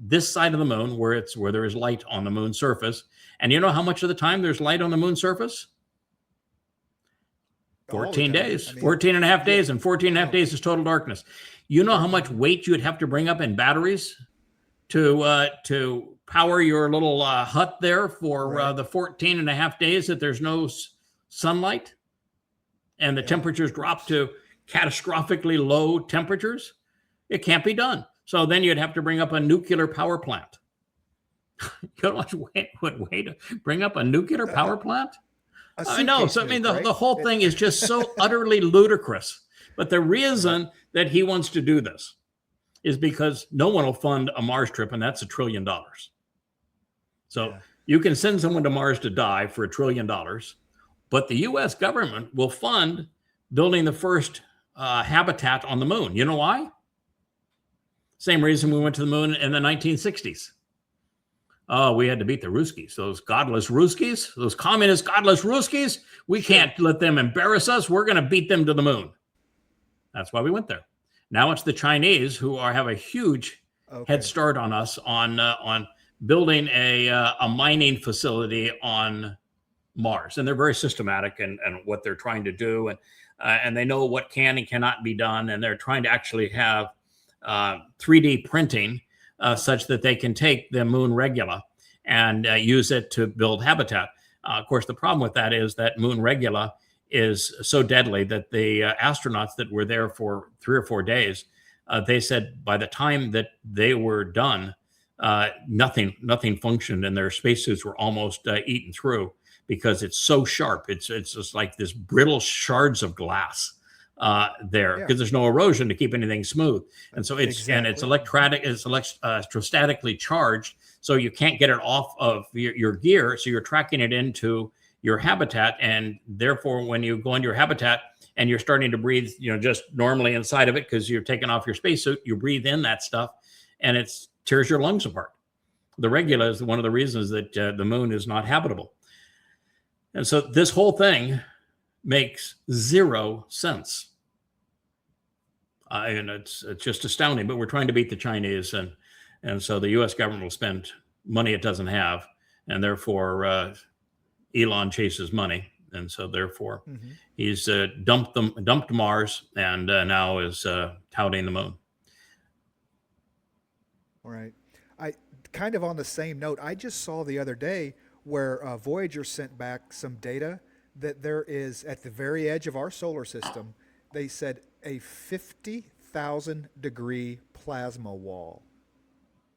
this side of the moon where there is light on the moon's surface. And you know how much of the time there's light on the moon's surface? 14 days, 14 and a half days, and 14 and a half days is total darkness. You know how much weight you'd have to bring up in batteries to power your little hut there for the 14 and a half days that there's no sunlight and the temperatures drop to catastrophically low temperatures? It can't be done. So then you'd have to bring up a nuclear power plant. You know how much weight would weigh to bring up a nuclear power plant? I know. So I mean, the whole thing is just so utterly ludicrous. But the reason that he wants to do this is because no one will fund a Mars trip, and that's $1 trillion. So you can send someone to Mars to die for $1 trillion, but the U.S. government will fund building the first habitat on the moon. You know why? Same reason we went to the moon in the 1960s. Oh, we had to beat the Ruskies, those godless Ruskies, those communist godless Ruskies. We can't let them embarrass us. We're going to beat them to the moon. That's why we went there. Now it's the Chinese who have a huge head start on us on building a mining facility on Mars, and they're very systematic in what they're trying to do, and they know what can and cannot be done, and they're trying to actually have 3D printing such that they can take the moon regula and use it to build habitat. Of course, the problem with that is that Moon Regula is so deadly that the astronauts that were there for 3 or 4 days, they said by the time that they were done, nothing functioned, and their spacesuits were almost eaten through because it's so sharp. It's just like this brittle shards of glass there, because there's no erosion to keep anything smooth, and so it's electrostatically charged, so you can't get it off of your gear. So you're tracking it into your habitat, and therefore when you go into your habitat and you're starting to breathe, just normally inside of it because you're taking off your spacesuit, you breathe in that stuff, and it tears your lungs apart. The regula is one of the reasons that the moon is not habitable. And so this whole thing makes zero sense. And it's just astounding, but we're trying to beat the Chinese. And so the U.S. government will spend money it doesn't have. And therefore, Elon chases money. And so therefore, he's dumped Mars and now is touting the moon. All right. I kind of on the same note, I just saw the other day where Voyager sent back some data that there is at the very edge of our solar system, they said a 50,000 degree plasma wall.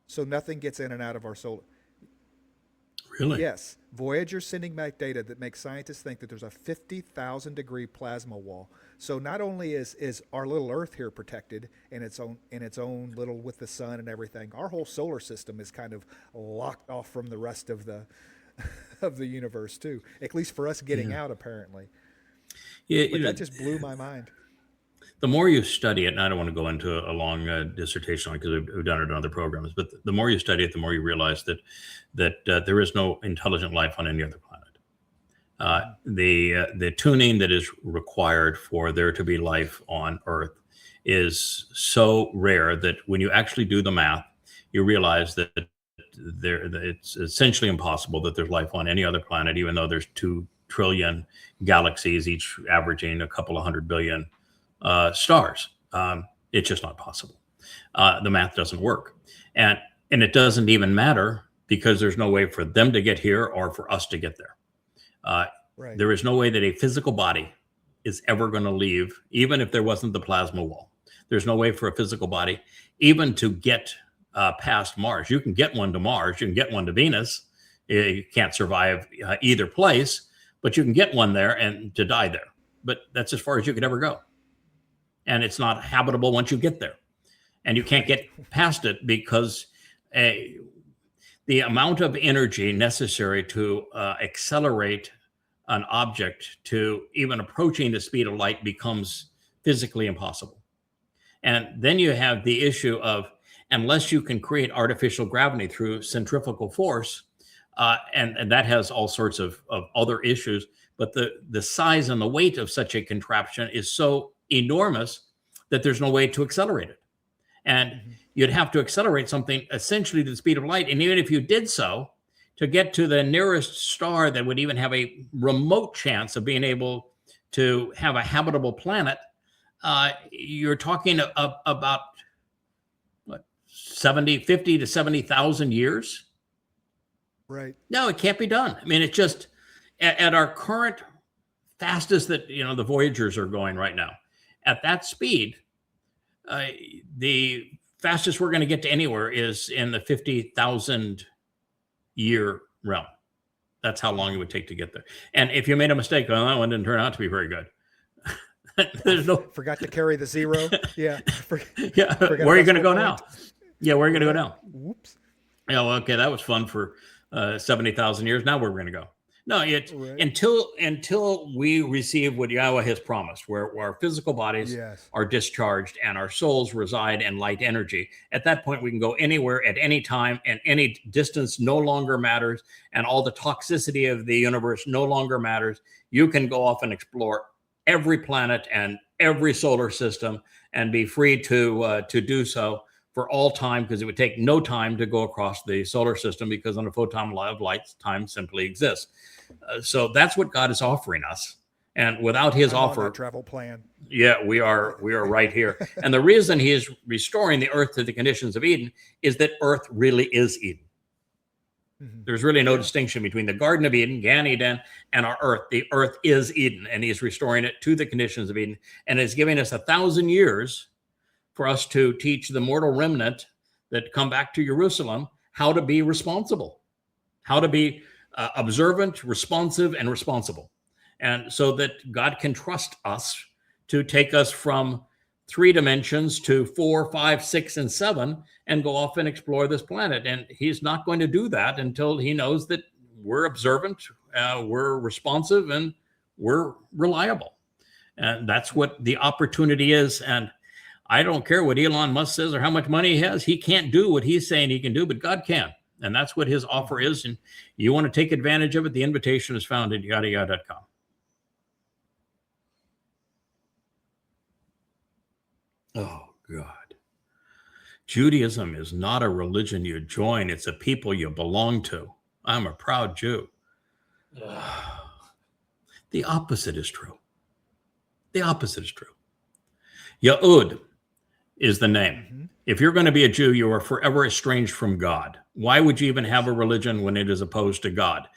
So nothing gets in and out of our solar. Really? Yes. Voyager's sending back data that makes scientists think that there's a 50,000 degree plasma wall. So not only is our little Earth here protected in its own little with the sun and everything, our whole solar system is kind of locked off from the rest of the of the universe too. At least for us getting out, apparently. Yeah, but that just blew my mind. The more you study it, and I don't want to go into a long dissertation on it because we've done it on other programs, but the more you study it, the more you realize that there is no intelligent life on any other planet. The tuning that is required for there to be life on Earth is so rare that when you actually do the math, you realize that it's essentially impossible that there's life on any other planet, even though there's 2 trillion galaxies, each averaging a couple of 100 billion stars. It's just not possible. The math doesn't work. And it doesn't even matter because there's no way for them to get here or for us to get there. Right. There is no way that a physical body is ever going to leave, even if there wasn't the plasma wall. There's no way for a physical body even to get past Mars. You can get one to Mars. You can get one to Venus. You can't survive either place, but you can get one there and to die there. But that's as far as you could ever go. And it's not habitable once you get there. And you can't get past it because the amount of energy necessary to accelerate an object to even approaching the speed of light becomes physically impossible. And then you have the issue of, unless you can create artificial gravity through centrifugal force, and that has all sorts of other issues, but the size and the weight of such a contraption is so enormous that there's no way to accelerate it. And you'd have to accelerate something essentially to the speed of light. And even if you did so, to get to the nearest star that would even have a remote chance of being able to have a habitable planet, you're talking about what, 50 to 70,000 years? Right. No, it can't be done. I mean, it's just at our current fastest that, the Voyagers are going right now. At that speed, the fastest we're going to get to anywhere is in the 50,000 year realm. That's how long it would take to get there. And if you made a mistake, well, that one didn't turn out to be very good. There's no forgot to carry the zero. Yeah. Yeah. Where are you going to go now? Yeah. Where are you going to go now? Whoops. Yeah. Well, okay. That was fun for 70,000 years. Now where are we going to go? No, it's Right. until we receive what YAHOWAH has promised, where our physical bodies are discharged and our souls reside in light energy. At that point, we can go anywhere at any time, and any distance no longer matters, and all the toxicity of the universe no longer matters. You can go off and explore every planet and every solar system and be free to do so for all time, because it would take no time to go across the solar system, because on a photon of light, time simply exists. So that's what God is offering us. And without his offer, travel plan. Yeah, we are right here. And the reason he is restoring the earth to the conditions of Eden is that earth really is Eden. There's really no distinction between the Garden of Eden, Gan Eden, and our earth. The earth is Eden, and he's restoring it to the conditions of Eden. And is giving us 1,000 years for us to teach the mortal remnant that come back to Jerusalem how to be responsible, how to be observant, responsive, and responsible. And so that God can trust us to take us from 3 dimensions to 4, 5, 6, and 7 and go off and explore this planet. And he's not going to do that until he knows that we're observant, we're responsive, and we're reliable. And that's what the opportunity is. And I don't care what Elon Musk says or how much money he has. He can't do what he's saying he can do, but God can. And that's what his offer is. And you want to take advantage of it, the invitation is found at YAHOWAH.com. Oh, God. Judaism is not a religion you join. It's a people you belong to. I'm a proud Jew. The opposite is true. The opposite is true. Yahud is the name. If you're going to be a Jew, you are forever estranged from God. Why would you even have a religion when it is opposed to God?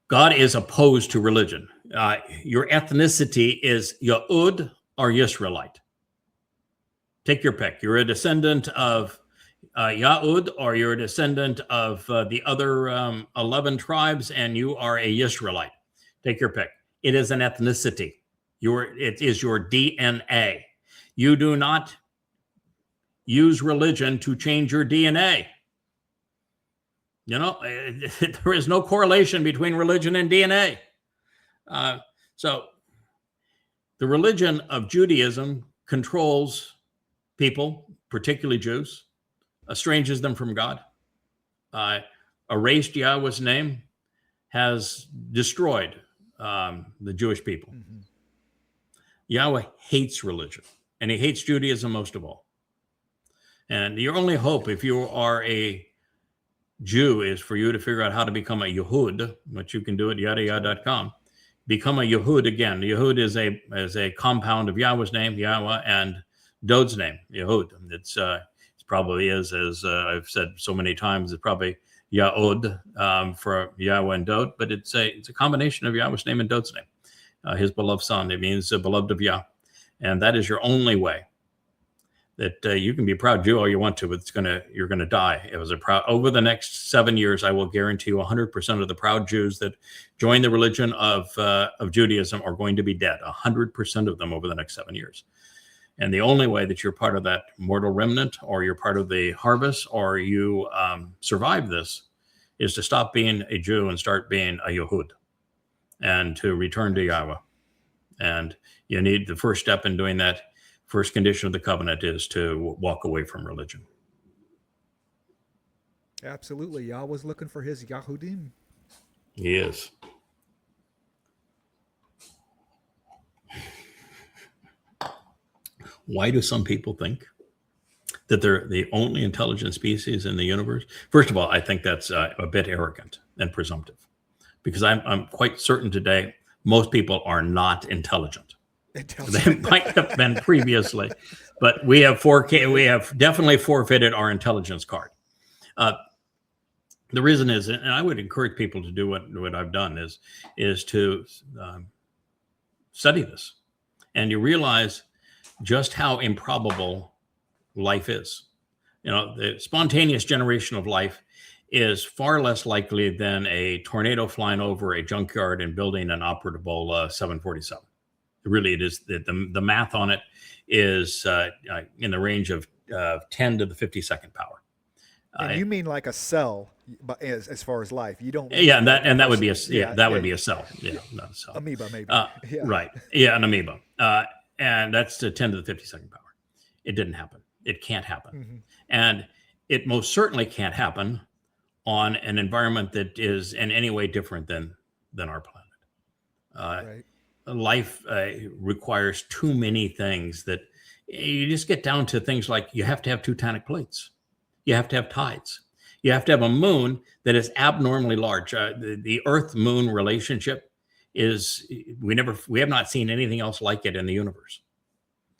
God is opposed to religion. Your ethnicity is Yahud or Yisraelite. Take your pick. You're a descendant of Yahud, or you're a descendant of the other 11 tribes, and you are a Yisraelite. Take your pick. It is an ethnicity. It is your DNA. You do not use religion to change your DNA. You know, there is no correlation between religion and DNA. So the religion of Judaism controls people, particularly Jews, estranges them from God, erased Yahweh's name, has destroyed the Jewish people. Yahweh hates religion, and he hates Judaism most of all. And your only hope, if you are a Jew, is for you to figure out how to become a Yehud, which you can do at YAHOWAH.com. Become a Yehud again. Yehud is a compound of Yahweh's name, Yahweh, and Dod's name, Yehud. It probably is, as I've said so many times, it's probably Yahud for Yahweh and Dod, but it's a combination of Yahweh's name and Dod's name. His beloved son. It means beloved of Yah, and that is your only way that you can be a proud Jew all you want to, but you're gonna die. It was over the next 7 years, I will guarantee you 100% of the proud Jews that join the religion of Judaism are going to be dead. 100% of them over the next 7 years. And the only way that you're part of that mortal remnant, or you're part of the harvest, or you survive this, is to stop being a Jew and start being a Yehud, and to return to Yahweh. And you need the first step in doing that. First condition of the covenant is to walk away from religion. Absolutely. Yahweh's looking for his Yahudim. He is. Why do some people think that they're the only intelligent species in the universe? First of all, I think that's a bit arrogant and presumptive, because I'm quite certain today most people are not intelligent. They might have been previously, but we have definitely forfeited our intelligence card. The reason is, and I would encourage people to do what I've done, is to study this, and you realize just how improbable life is. You know, the spontaneous generation of life is far less likely than a tornado flying over a junkyard and building an operable 747. Really, it is the math on it is in the range of 10 to the 52nd power. And you mean like a cell, as far as life? You don't. Yeah, and that would be would be a cell. Yeah, not a cell. Amoeba, maybe. Right. Yeah, an amoeba. And that's to 10 to the 52nd power. It didn't happen. It can't happen. And it most certainly can't happen on an environment that is in any way different than our planet. Right. Life requires too many things that you just get down to things like you have to have tectonic plates. You have to have tides. You have to have a moon that is abnormally large. The Earth-Moon relationship is we have not seen anything else like it in the universe.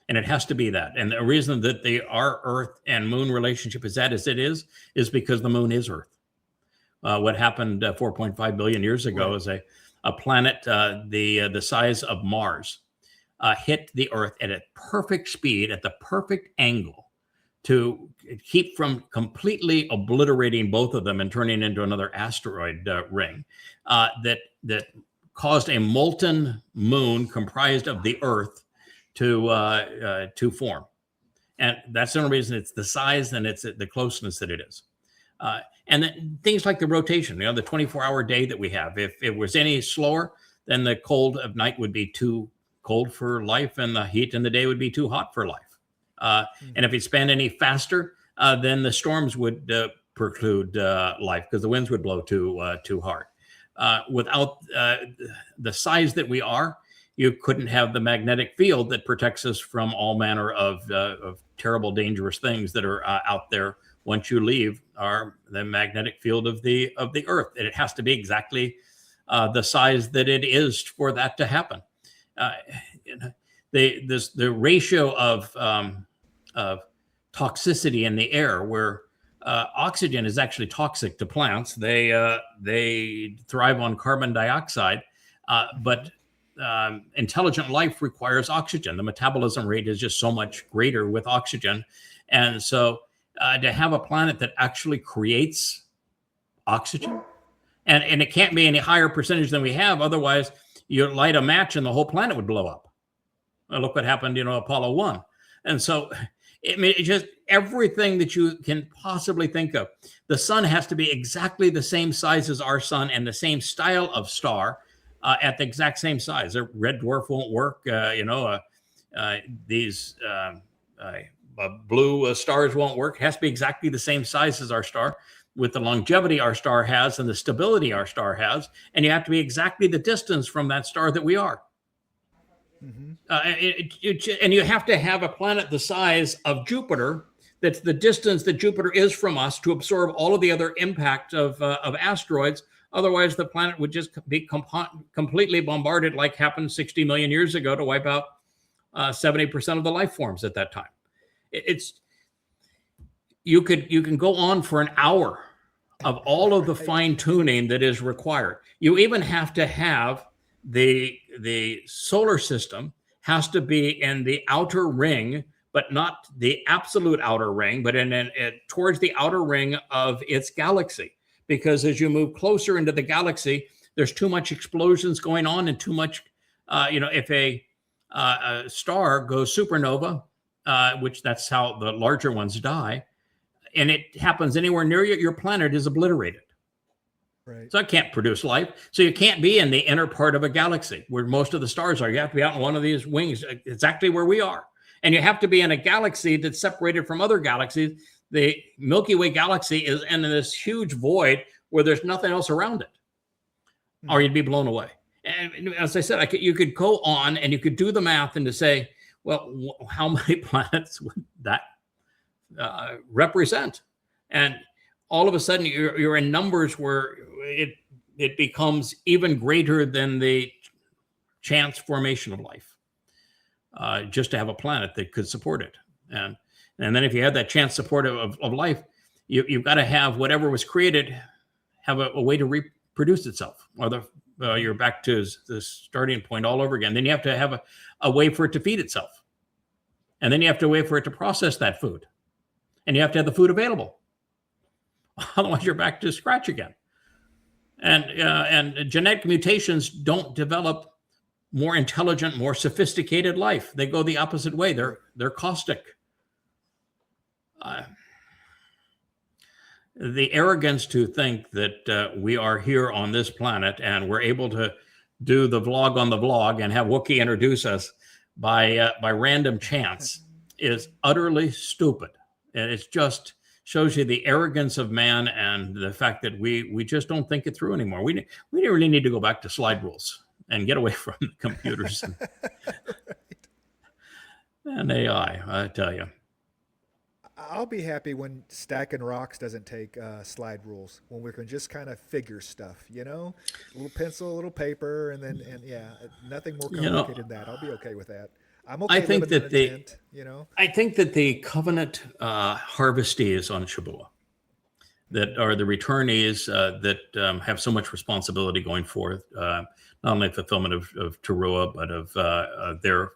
And it has to be that. And the reason that our Earth and moon relationship is as it is because the moon is Earth. What happened 4.5 billion years ago is a planet the size of Mars hit the Earth at a perfect speed, at the perfect angle, to keep from completely obliterating both of them and turning into another asteroid ring that caused a molten moon comprised of the Earth to form. And that's the only reason it's the size and it's the closeness that it is. And then things like the rotation, the 24-hour day that we have. If it was any slower, then the cold of night would be too cold for life, and the heat in the day would be too hot for life. And if it spanned any faster, then the storms would preclude life because the winds would blow too hard. Without the size that we are, you couldn't have the magnetic field that protects us from all manner of terrible, dangerous things that are out there. Once you leave the magnetic field of the Earth, and it has to be exactly the size that it is for that to happen. The ratio of toxicity in the air, where oxygen is actually toxic to plants. They thrive on carbon dioxide, but intelligent life requires oxygen. The metabolism rate is just so much greater with oxygen, and so to have a planet that actually creates oxygen, and it can't be any higher percentage than we have. Otherwise, you light a match and the whole planet would blow up. Well, look what happened, Apollo 1. And so, it's just everything that you can possibly think of. The sun has to be exactly the same size as our sun and the same style of star at the exact same size. A red dwarf won't work. These blue stars won't work. It has to be exactly the same size as our star, with the longevity our star has and the stability our star has. And you have to be exactly the distance from that star that we are. Mm-hmm. And you have to have a planet the size of Jupiter, that's the distance that Jupiter is from us, to absorb all of the other impact of asteroids. Otherwise, the planet would just be completely bombarded, like happened 60 million years ago, to wipe out 70% of the life forms at that time. You can go on for an hour of all of the fine tuning that is required. You even have to have the solar system has to be in the outer ring, but not the absolute outer ring, but towards the outer ring of its galaxy. Because as you move closer into the galaxy, there's too much explosions going on and too much, if a star goes supernova, which that's how the larger ones die, and it happens anywhere near you, your planet is obliterated. Right. So it can't produce life. So you can't be in the inner part of a galaxy where most of the stars are. You have to be out in one of these wings, exactly where we are. And you have to be in a galaxy that's separated from other galaxies. The Milky Way galaxy is in this huge void where there's nothing else around it, or you'd be blown away. And as I said, you could go on and you could do the math and to say, well, how many planets would that represent? And all of a sudden you're in numbers where it becomes even greater than the chance formation of life, just to have a planet that could support it. And then if you have that chance support of life, you've got to have whatever was created have a way to reproduce itself, or you're back to the starting point all over again. Then you have to have a way for it to feed itself. And then you have to wait for it to process that food. And you have to have the food available. Otherwise, you're back to scratch again. And genetic mutations don't develop more intelligent, more sophisticated life. They go the opposite way. They're caustic. The arrogance to think that we are here on this planet and we're able to do the vlog on the vlog and have Wookiee introduce us by random chance is utterly stupid. And it's just shows you the arrogance of man and the fact that we just don't think it through anymore. We really need to go back to slide rules and get away from the computers and AI, I tell you. I'll be happy when stacking rocks doesn't take slide rules, when we can just kind of figure stuff, a little pencil, a little paper, and yeah, nothing more complicated than that. I'll be okay with that. I'm okay I think living in that a tent, you know. I think that the covenant harvestees on Shabbat, that are the returnees that have so much responsibility going forth, not only fulfillment of Taruw'ah, but of their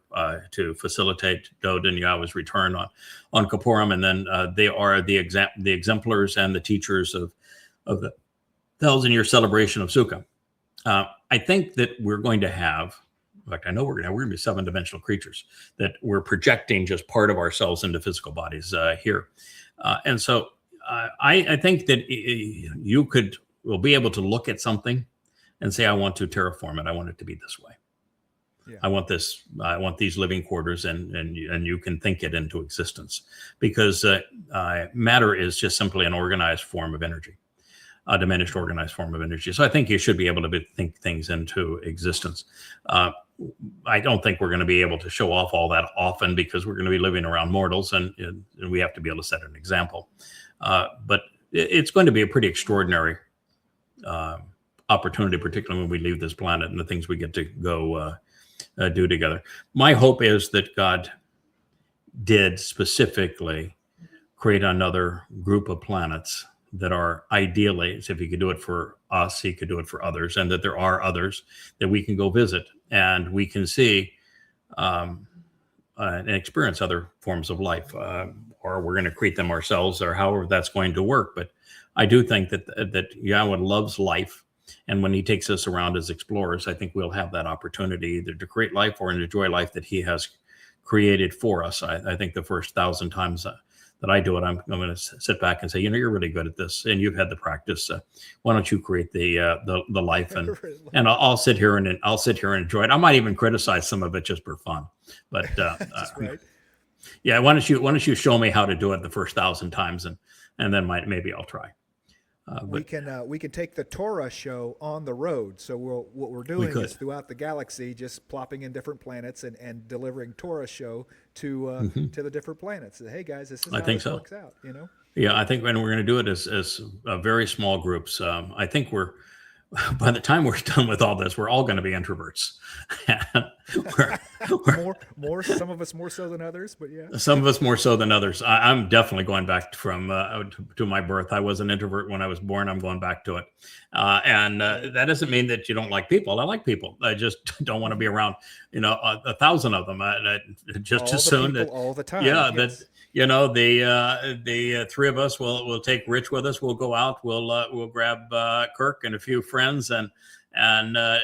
to facilitate Dod and Yahweh's return on Kippurim, and then they are the exemplars and the teachers of the 1,000-year celebration of Sukkah. I think that we're going to have, in fact, I know we're going to be 7-dimensional creatures, that we're projecting just part of ourselves into physical bodies here. And so I think that we'll be able to look at something and say, I want to terraform it. I want it to be this way. Yeah. I want these living quarters, and you can think it into existence, because matter is just simply an organized form of energy. A diminished organized form of energy. So I think you should be able to think things into existence. I don't think we're going to be able to show off all that often, because we're going to be living around mortals, and we have to be able to set an example. But it's going to be a pretty extraordinary opportunity, particularly when we leave this planet and the things we get to go do together. My hope is that God did specifically create another group of planets that are ideally, so if he could do it for us, he could do it for others, and that there are others that we can go visit and we can see and experience other forms of life, or we're going to create them ourselves, or however that's going to work. But I do think that Yahweh loves life, and when he takes us around as explorers, I think we'll have that opportunity either to create life or enjoy life that he has created for us. I think the first 1,000 times that I do it, I'm going to sit back and say, you're really good at this, and you've had the practice. Why don't you create the life, and I'll sit here and enjoy it. I might even criticize some of it just for fun, but right. Yeah. Why don't you show me how to do it the first 1,000 times, and then maybe I'll try. We can take the Torah show on the road. So what we're doing is throughout the galaxy, just plopping in different planets and delivering Torah show to the different planets. Hey guys, this is how it works out. You know. Yeah, I think when we're going to do it as very small groups. I think by the time we're done with all this, we're all going to be introverts. More, some of us more so than others, but yeah. Some of us more so than others. I'm definitely going back to my birth. I was an introvert when I was born. I'm going back to it. And that doesn't mean that you don't like people. I like people. I just don't want to be around, 1,000 of them. Just as soon all the time. Yeah. Yes. That, the three of us will take Rich with us. We'll go out. We'll grab Kirk and a few friends, and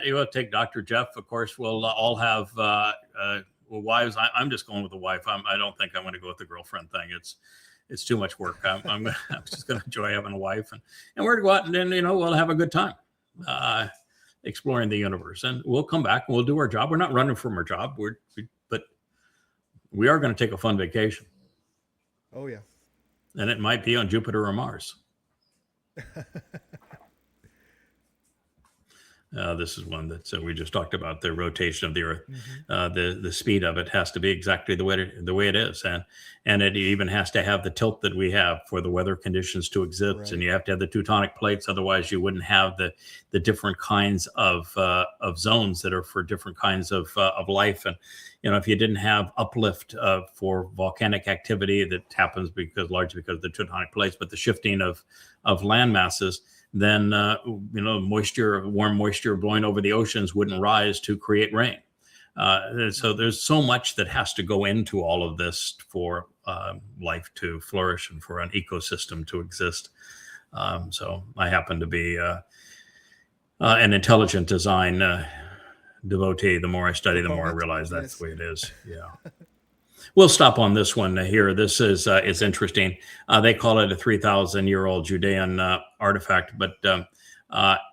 you'll take Dr. Jeff. Of course, we'll all have wives. I'm just going with the wife. I don't think I'm going to go with the girlfriend thing. It's too much work. I'm just going to enjoy having a wife, and we're going to go out and we'll have a good time exploring the universe, and we'll come back and we'll do our job. We're not running from our job. But we are going to take a fun vacation. Oh yeah. And it might be on Jupiter or Mars. This is one that we just talked about, the rotation of the Earth. The speed of it has to be exactly the way it is, and it even has to have the tilt that we have for the weather conditions to exist. Right. And you have to have the tectonic plates, otherwise you wouldn't have the different kinds of zones that are for different kinds of life. And if you didn't have uplift for volcanic activity that happens largely because of the tectonic plates, but the shifting of land masses, then warm moisture blowing over the oceans wouldn't rise to create rain. So there's so much that has to go into all of this for life to flourish and for an ecosystem to exist. So I happen to be an intelligent design devotee. The more I study, the more I realize that's the way it is. Yeah. We'll stop on this one here. This is interesting. They call it a 3,000-year-old Judean artifact, but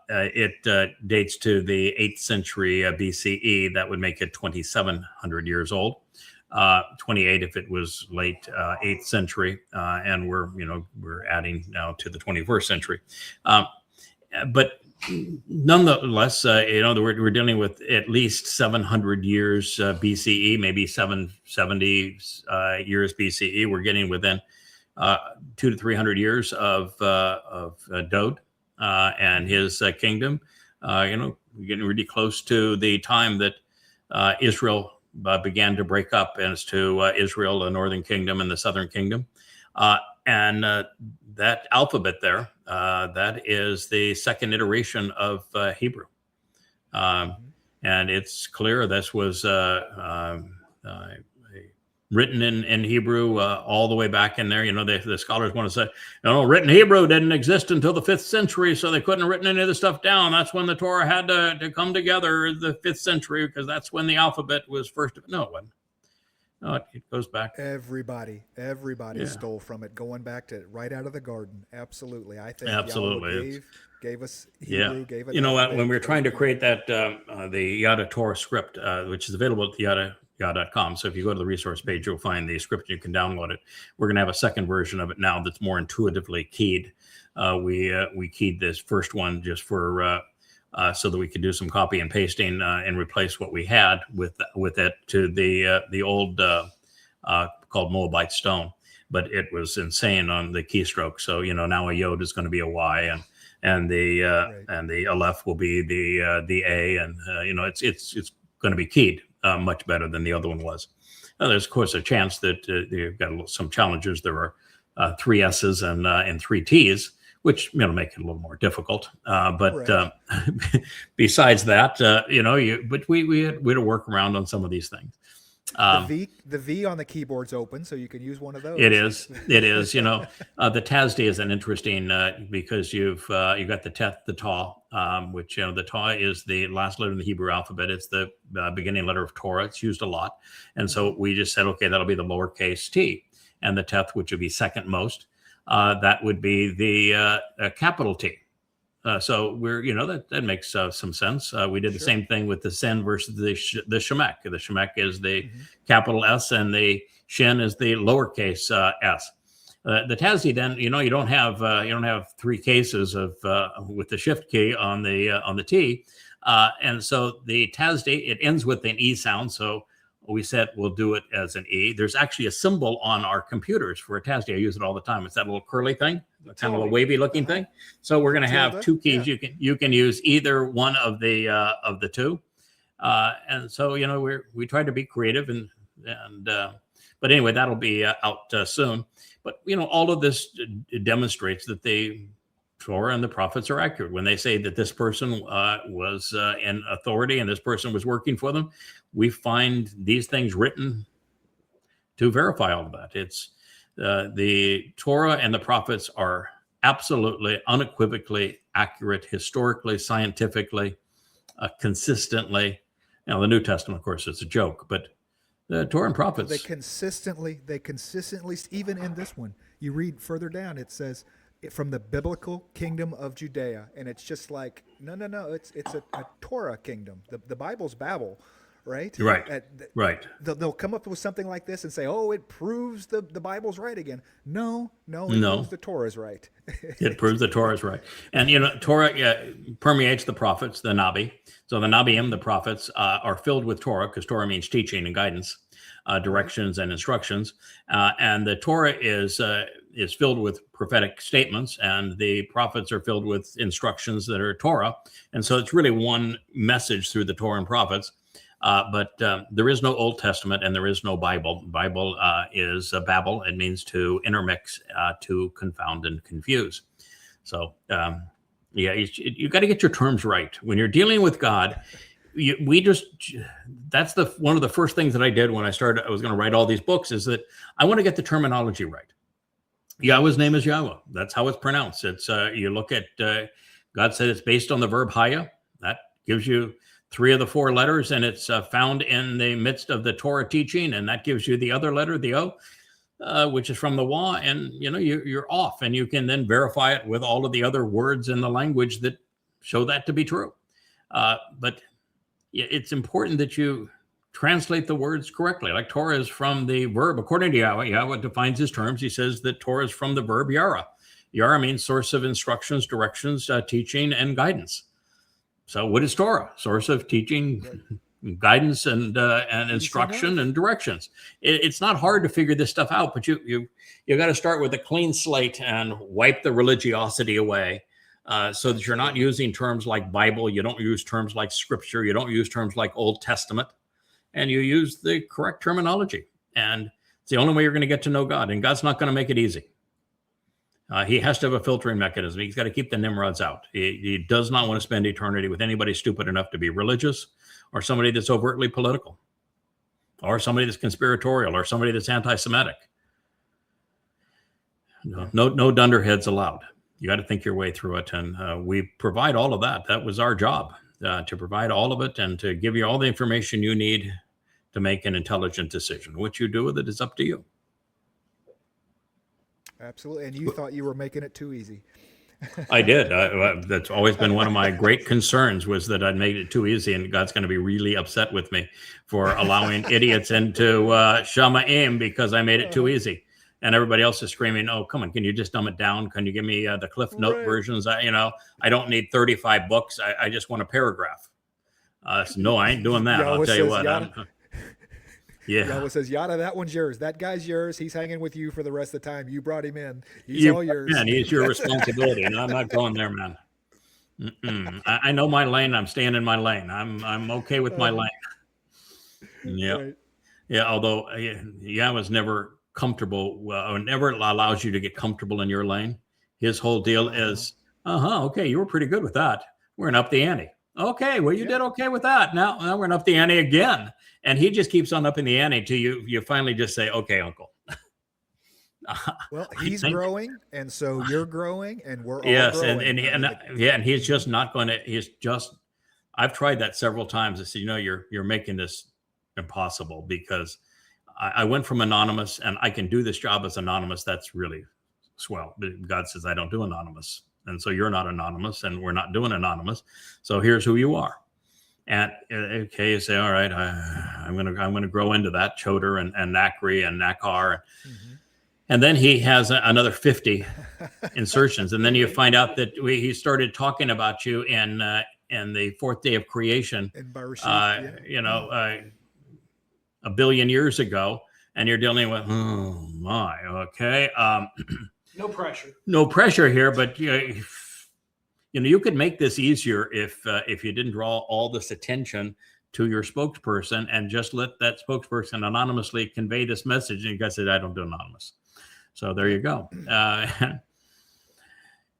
it dates to the 8th century BCE. That would make it 2,700 years old. 28 if it was late 8th century, and we're adding now to the 21st century. But nonetheless, we're dealing with at least 700 years BCE, maybe 770 years BCE. We're getting within 200 to 300 years of Dod and his kingdom. We're getting really close to the time that Israel began to break up as to Israel, the northern kingdom, and the southern kingdom. And that alphabet there, that is the second iteration of Hebrew. And it's clear this was written in Hebrew all the way back in there. You know, the scholars want to say, no, written Hebrew didn't exist until the 5th century, so they couldn't have written any of the stuff down. That's when the Torah had to come together, the 5th century, because that's when the alphabet was first. No, it wasn't. No, it goes back. Everybody stole from it, going back to right out of the garden. Absolutely. I think Absolutely. gave us Hebrew, gave it. You know what? When we were trying to create that, the Yada Torah script, which is available at YAHOWAH.com. So if you go to the resource page, you'll find the script. You can download it. We're going to have a second version of it now that's more intuitively keyed. We keyed this first one just for so that we could do some copy and pasting and replace what we had with it to the old called Moabite stone. But it was insane on the keystroke. So now a yod is going to be a y, and the aleph will be the a, and it's going to be keyed much better than the other one was. Now, there's of course a chance that you've got some challenges. There are 3 S's and 3 T's, which make it a little more difficult. But besides that, but we had to work around on some of these things. The V on the keyboard's open, so you can use one of those. It is. The TASD is an interesting because you've got the Teth, the Taw, which the Taw is the last letter in the Hebrew alphabet. It's the beginning letter of Torah. It's used a lot, and so we just said, okay, that'll be the lowercase t, and the Teth, which would be second most, that would be the capital T. So we're, that makes some sense. We did the same thing with the Sin versus the Shemek. The Shemek is the capital S, and the Shin is the lowercase s. The TASD, then, you don't have 3 cases of with the shift key on the T, and so the TASD, it ends with an E sound. So we said we'll do it as an E. There's actually a symbol on our computers for a TASD. I use it all the time. It's that little curly thing, kind of a wavy looking thing. So we're going to have 2 keys. Yeah. You can use either one of the 2. And so we tried to be creative and but anyway, that'll be out soon. But all of this demonstrates that the Torah and the prophets are accurate when they say that this person was in authority and this person was working for them. We find these things written to verify all of that. It's the Torah and the prophets are absolutely, unequivocally accurate, historically, scientifically, consistently. The New Testament, of course, it's a joke, but the Torah and prophets. They consistently, even in this one, you read further down, it says, from the biblical kingdom of Judea, and it's just like no, it's a Torah kingdom. The Bible's Babel, right? Right. They'll come up with something like this and say, "Oh, it proves the Bible's right again." No, proves the Torah's right. It proves the Torah's right, and Torah permeates the prophets, the Nabi. So the Nabiim, the prophets, are filled with Torah because Torah means teaching and guidance, directions and instructions, and the Torah is filled with prophetic statements, and the prophets are filled with instructions that are Torah. And so it's really one message through the Torah and prophets. But there is no Old Testament and there is no Bible. Bible is Babel. It means to intermix, to confound and confuse. So, you got to get your terms right. When you're dealing with God, that's one of the first things that I did when I was going to write all these books, is that I want to get the terminology right. Yahweh's name is Yahweh. That's how it's pronounced. It's you look at God said it's based on the verb haya. That gives you 3 of the 4 letters, and it's found in the midst of the Torah teaching, and that gives you the other letter, the O, which is from the Wa, and you're off, and you can then verify it with all of the other words in the language that show that to be true. But it's important that you translate the words correctly. Like Torah is from the verb, according to Yahweh. Yahweh defines his terms. He says that Torah is from the verb yara. Yara means source of instructions, directions, teaching, and guidance. So what is Torah? Source of teaching, guidance, and instruction and directions. It's not hard to figure this stuff out, but you got to start with a clean slate and wipe the religiosity away, so that you're not using terms like Bible. You don't use terms like Scripture. You don't use terms like Old Testament. and you use the correct terminology. And it's the only way you're going to get to know God. And God's not going to make it easy. He has to have a filtering mechanism. He's got to keep the Nimrods out. He does not want to spend eternity with anybody stupid enough to be religious, or somebody that's overtly political, or somebody that's conspiratorial, or somebody that's anti-Semitic. No dunderheads allowed. You got to think your way through it. And we provide all of that. That was our job, to provide all of it and to give you all the information you need to make an intelligent decision. What you do with it is up to you. Absolutely. And you thought you were making it too easy. I did. That's always been one of my great concerns, was that I'd made it too easy, and God's going to be really upset with me for allowing idiots into Shamaim because I made it too easy. And everybody else is screaming, oh, come on, can you just dumb it down? Can you give me the Cliff Note versions? I don't need 35 books. I just want a paragraph. So no, I ain't doing that. I'll tell you what. Yahweh says, Yada, that one's yours. That guy's yours. He's hanging with you for the rest of the time. You brought him in. He's all yours. Man, he's your responsibility, and I'm not going there, man. I know my lane. I'm staying in my lane. I'm okay with my lane. Yeah, right. Yeah. Although Yahweh's never comfortable, or never allows you to get comfortable in your lane. His whole deal is, okay, you were pretty good with that. We're gonna up the ante. Okay, well, you did okay with that. Now we're gonna up the ante again. And he just keeps on upping the ante till you finally just say, okay, Uncle. Well, he's growing, and so you're growing, and we're all growing. And he's just not going to, I've tried that several times. I said, you're making this impossible, because I went from anonymous, and I can do this job as anonymous. That's really swell. But God says, I don't do anonymous. And so you're not anonymous, and we're not doing anonymous. So here's who you are. And okay, you say, all right, I'm gonna grow into that, Choder and Nakri and Nakar, and then he has another 50 insertions, and then you find out that he started talking about you in the fourth day of creation, a billion years ago, and you're dealing with okay, no pressure here, but you could make this easier if you didn't draw all this attention to your spokesperson and just let that spokesperson anonymously convey this message. And you guys said, I don't do anonymous. So there you go.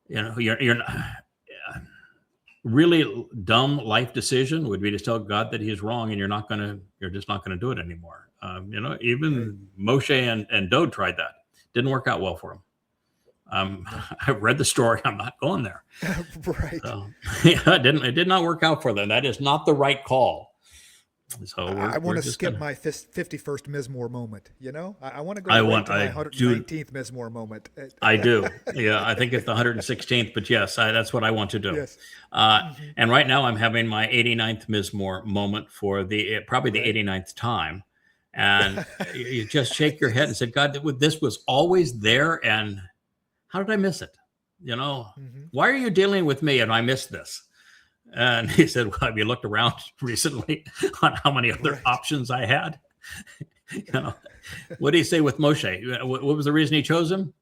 You're really dumb life decision would be to tell God that he's wrong, and you're just not gonna do it anymore. Even Moshe and Dode tried that. Didn't work out well for him. I've read the story. I'm not going there. Right. So, it did not work out for them. That is not the right call. So I want to skip my 51st Mizmor moment. I want to go to my 119th Mizmor moment. I do. Yeah, I think it's the 116th, but yes, that's what I want to do. Yes. And right now I'm having my 89th Mizmor moment for probably the 89th time. And you just shake your head and say, God, this was always there, and how did I miss it? Why are you dealing with me and I missed this? And he said, well, have you looked around recently on how many other options I had? What did he say with Moshe? What was the reason he chose him?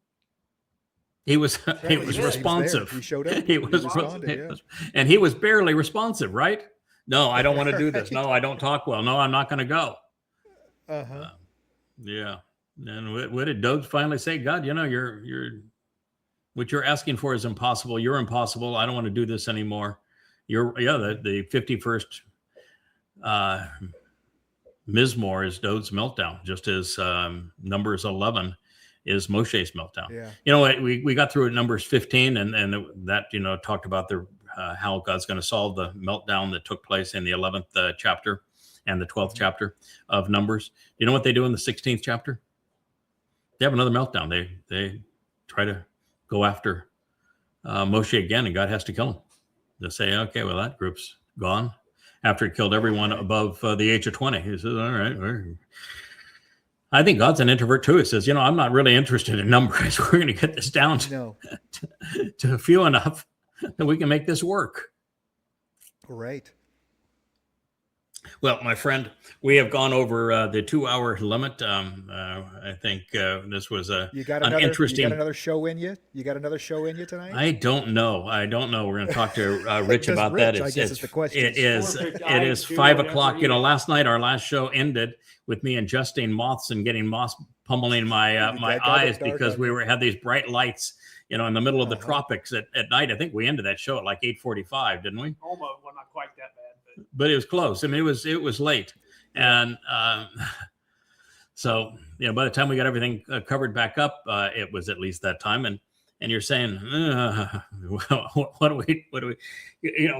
He was responsive. He showed up. He responded, and he was barely responsive, right? No, I don't want to do this. No, I don't talk well. No, I'm not going to go. Yeah. And what did Dode finally say? God, you're what you're asking for is impossible. You're impossible. I don't want to do this anymore. The 51st Mizmor is Dode's meltdown, just as Numbers 11 is Moshe's meltdown. Yeah. We got through at Numbers 15, and that talked about how God's going to solve the meltdown that took place in the 11th chapter and the 12th chapter of Numbers. You know what they do in the 16th chapter? They have another meltdown. They try to go after Moshe again, and God has to kill him. They say, okay, well, that group's gone. After he killed everyone above the age of 20, he says, all right. I think God's an introvert too. He says, I'm not really interested in numbers. We're going to get this down to a few enough that we can make this work. Right. Well, my friend, we have gone over the 2-hour limit. I think this was an interesting. You got another show in you? You got another show in you tonight? I don't know. We're going to talk to Rich about that. I guess it's the question. It is 5 o'clock. Last night our last show ended with me ingesting moths and getting moths pummeling my my eyes because we had these bright lights. In the middle of the tropics at night. I think we ended that show at like 8:45, didn't we? Almost, well, not quite that bad, but it was close. I mean, it was late, and so by the time we got everything covered back up, it was at least that time. And you're saying, what do we?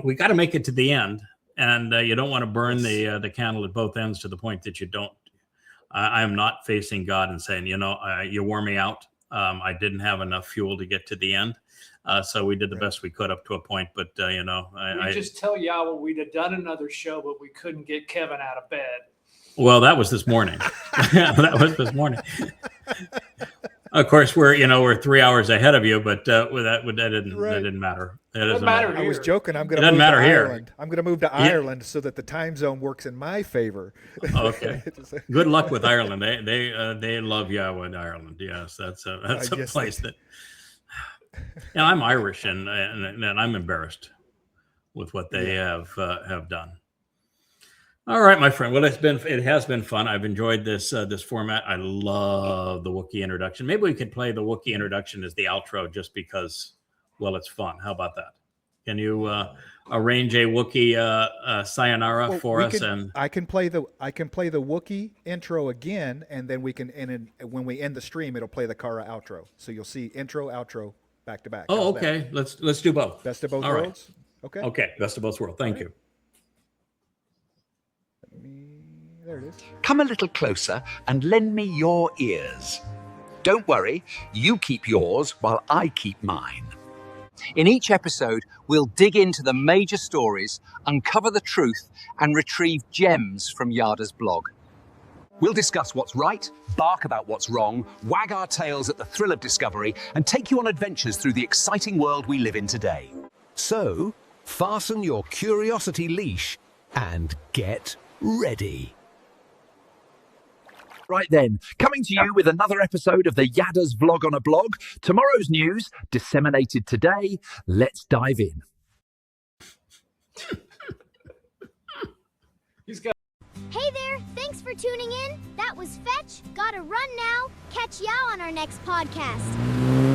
We got to make it to the end, and you don't want to burn the candle at both ends to the point that you don't. I am not facing God and saying, you wore me out. I didn't have enough fuel to get to the end. So we did the best we could up to a point. But, we just tell Yahweh we'd have done another show, but we couldn't get Kevin out of bed. Well, that was this morning. That was this morning. Of course, we're 3 hours ahead of you, but that didn't matter. It doesn't matter. I was joking. I'm going to move to Ireland. I'm going to move to Ireland so that the time zone works in my favor. Okay. Good luck with Ireland. They love Yahweh in Ireland. Yes, that's a place that. I'm Irish, and I'm embarrassed with what they have done. All right, my friend. Well, it has been fun. I've enjoyed this format. I love the Wookiee introduction. Maybe we could play the Wookiee introduction as the outro, just because, well, it's fun. How about that? Can you arrange a Wookiee sayonara for us? And I can play the Wookiee intro again, and then we can when we end the stream, it'll play the Kara outro. So you'll see intro, outro back to back. Oh, okay. Let's do both. Best of both worlds. Right. Okay. Best of both worlds. Thank you. There it is. Come a little closer and lend me your ears. Don't worry, you keep yours while I keep mine. In each episode, we'll dig into the major stories, uncover the truth, and retrieve gems from Yada's blog. We'll discuss what's right, bark about what's wrong, wag our tails at the thrill of discovery, and take you on adventures through the exciting world we live in today. So, fasten your curiosity leash and get ready. Right then, coming to you with another episode of the Yada's Vlog on a Blog. Tomorrow's news, disseminated today. Let's dive in. Hey there, thanks for tuning in. That was Fetch. Gotta run now. Catch Yao on our next podcast.